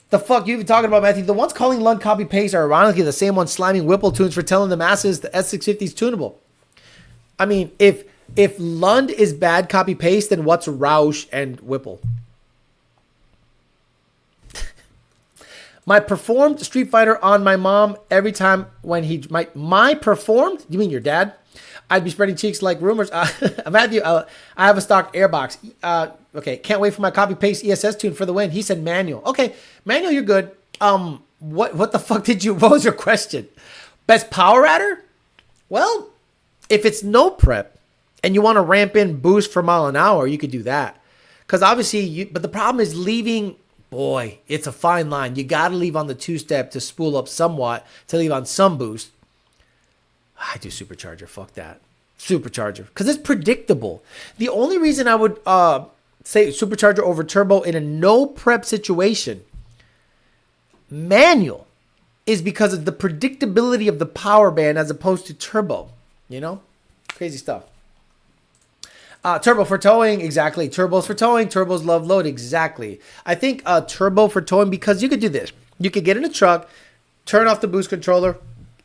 The fuck you even talking about, Matthew? The ones calling Lund copy paste are ironically the same ones slamming Whipple tunes for telling the masses the S650 is tunable. I mean, if Lund is bad copy paste, then what's Roush and Whipple? My performed Street Fighter on my mom every time when he my performed. You mean your dad? I'd be spreading cheeks like rumors. Matthew, I have a stock airbox. Okay, can't wait for my copy paste ESS tune for the win. He said manual. Okay, manual, you're good. What the fuck what was your question? Best power adder? Well, if it's no prep and you want to ramp in boost for mile an hour, you could do that. Because obviously, but the problem is leaving. Boy, it's a fine line. You got to leave on the two-step to spool up somewhat, to leave on some boost. I do supercharger. Fuck that. Supercharger. Because it's predictable. The only reason I would say supercharger over turbo in a no prep situation, manual, is because of the predictability of the power band as opposed to turbo. You know? Crazy stuff. Turbo for towing, exactly. Turbos for towing. Turbos love load, exactly. I think turbo for towing, because you could do this. You could get in a truck, turn off the boost controller,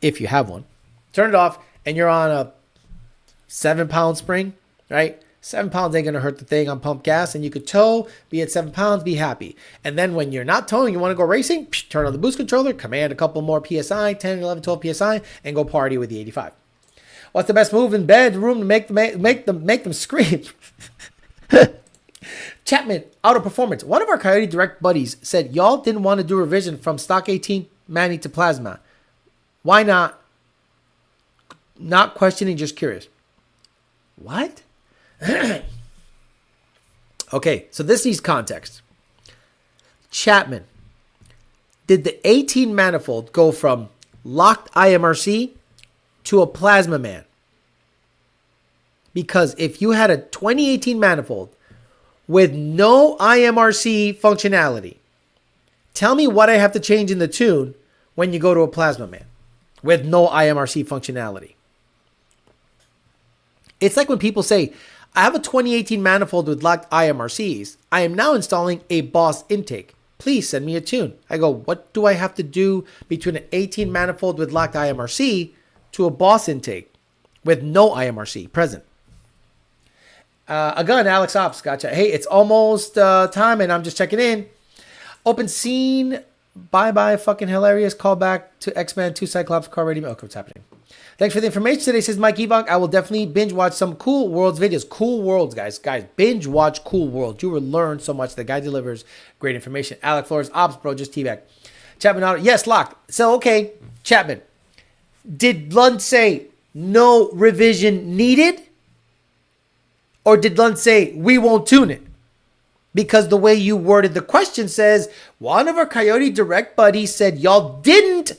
if you have one. Turn it off, and you're on a 7-pound spring, right? 7 pounds ain't going to hurt the thing on pump gas, and you could tow, be at 7 pounds, be happy. And then when you're not towing, you want to go racing, turn on the boost controller, command a couple more PSI, 10, 11, 12 PSI, and go party with the 85. What's the best move in bedroom to make them scream? Chapman, Auto Performance. One of our Coyote Direct buddies said y'all didn't want to do revision from stock 18 Manny to plasma. Why not? Not questioning, just curious. What? Okay, so this needs context. Chapman, did the 18 manifold go from locked IMRC to a plasma man? Because if you had a 2018 manifold with no IMRC functionality, tell me what I have to change in the tune when you go to a plasma man with no IMRC functionality. It's like when people say, I have a 2018 manifold with locked IMRCs. I am now installing a Boss intake. Please send me a tune. I go, what do I have to do between an 18 manifold with locked IMRC to a Boss intake with no IMRC present? Again, Alex Ops, gotcha. Hey, it's almost time, and I'm just checking in. Open scene. Bye-bye, fucking hilarious. Call back to X-Men 2 Cyclops car radio. Okay, what's happening? Thanks for the information today, says Mike Evonk. I will definitely binge watch some Cool Worlds videos. Cool Worlds, guys. Guys, binge watch Cool Worlds. You will learn so much. The guy delivers great information. Alec Flores, Ops, bro, just T-back. Chapman Auto. Yes, locked. So, okay, Chapman. Did Lund say no revision needed? Or did Lund say we won't tune it? Because the way you worded the question says, one of our Coyote Direct buddies said y'all didn't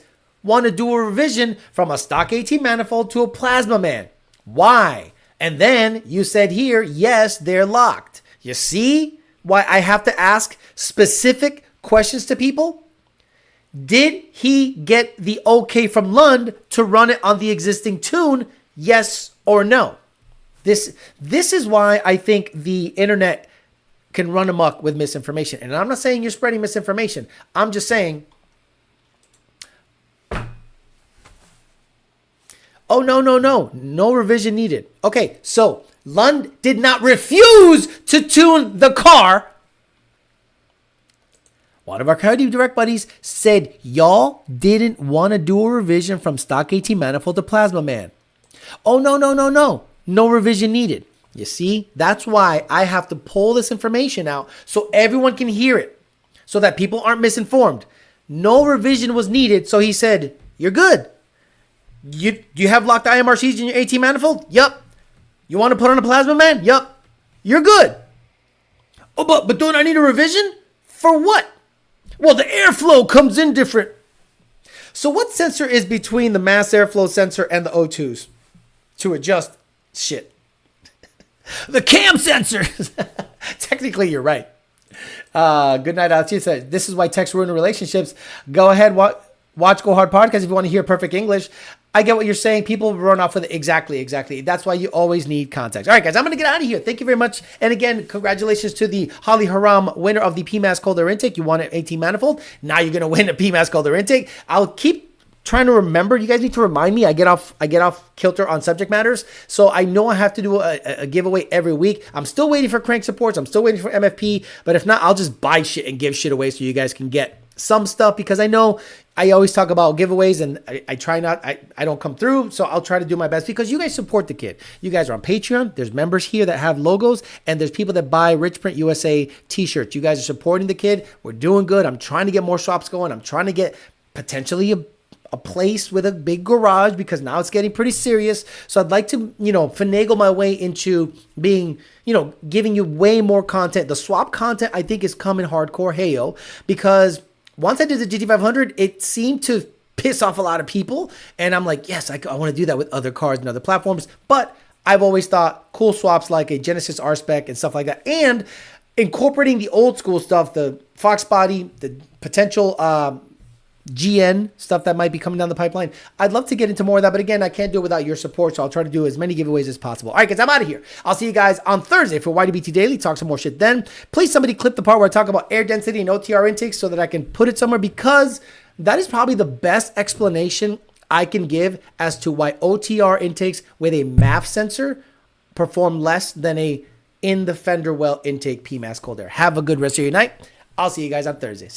want to do a revision from a stock 18 manifold to a plasma man. Why? And then you said here, yes, they're locked. You see why I have to ask specific questions to people? Did he get the okay from Lund to run it on the existing tune? Yes or no? This is why I think the internet can run amok with misinformation. And I'm not saying you're spreading misinformation. I'm just saying, oh, no revision needed. Okay, so Lund did not refuse to tune the car. One of our Coyote Direct buddies said y'all didn't want to do a revision from stock 18 manifold to plasma man. Oh, no. No revision needed. You see, that's why I have to pull this information out so everyone can hear it, so that people aren't misinformed. No revision was needed, so he said, you're good. You have locked IMRCs in your 18 manifold? Yup. You want to put on a plasma man? Yup. You're good. Oh, but don't I need a revision? For what? Well, the airflow comes in different. So what sensor is between the mass airflow sensor and the O2s to adjust shit? The cam sensor. Technically, you're right. Good night, Alex. You said, this is why text ruin relationships. Go ahead, watch Go Hard podcast if you want to hear perfect English. I get what you're saying. People run off with it. Exactly. That's why you always need context. All right, guys, I'm going to get out of here. Thank you very much. And again, congratulations to the Holly Haram winner of the PMAS cold air intake. You won an 18 manifold. Now you're going to win a PMAS cold air intake. I'll keep trying to remember. You guys need to remind me. I get off kilter on subject matters. So I know I have to do a giveaway every week. I'm still waiting for crank supports. I'm still waiting for MFP. But if not, I'll just buy shit and give shit away so you guys can get some stuff, because I know I always talk about giveaways and I try not, I don't come through. So I'll try to do my best because you guys support the kid. You guys are on Patreon. There's members here that have logos, and there's people that buy Rich Print USA t-shirts. You guys are supporting the kid. We're doing good. I'm trying to get more shops going. I'm trying to get potentially a place with a big garage because now it's getting pretty serious. So I'd like to, finagle my way into being, giving you way more content. The swap content I think is coming hardcore, heyo, because once I did the GT500, it seemed to piss off a lot of people. And I'm like, yes, I want to do that with other cars and other platforms. But I've always thought cool swaps like a Genesis R-Spec and stuff like that. And incorporating the old school stuff, the Fox body, the potential GN stuff that might be coming down the pipeline. I'd love to get into more of that, but again, I can't do it without your support, so I'll try to do as many giveaways as possible. All right, guys, I'm out of here. I'll see you guys on Thursday for YDBT Daily. Talk some more shit then. Please, somebody clip the part where I talk about air density and OTR intakes so that I can put it somewhere, because that is probably the best explanation I can give as to why OTR intakes with a MAF sensor perform less than a in the fender well intake PMAS cold air. Have a good rest of your night. I'll see you guys on Thursday. See you.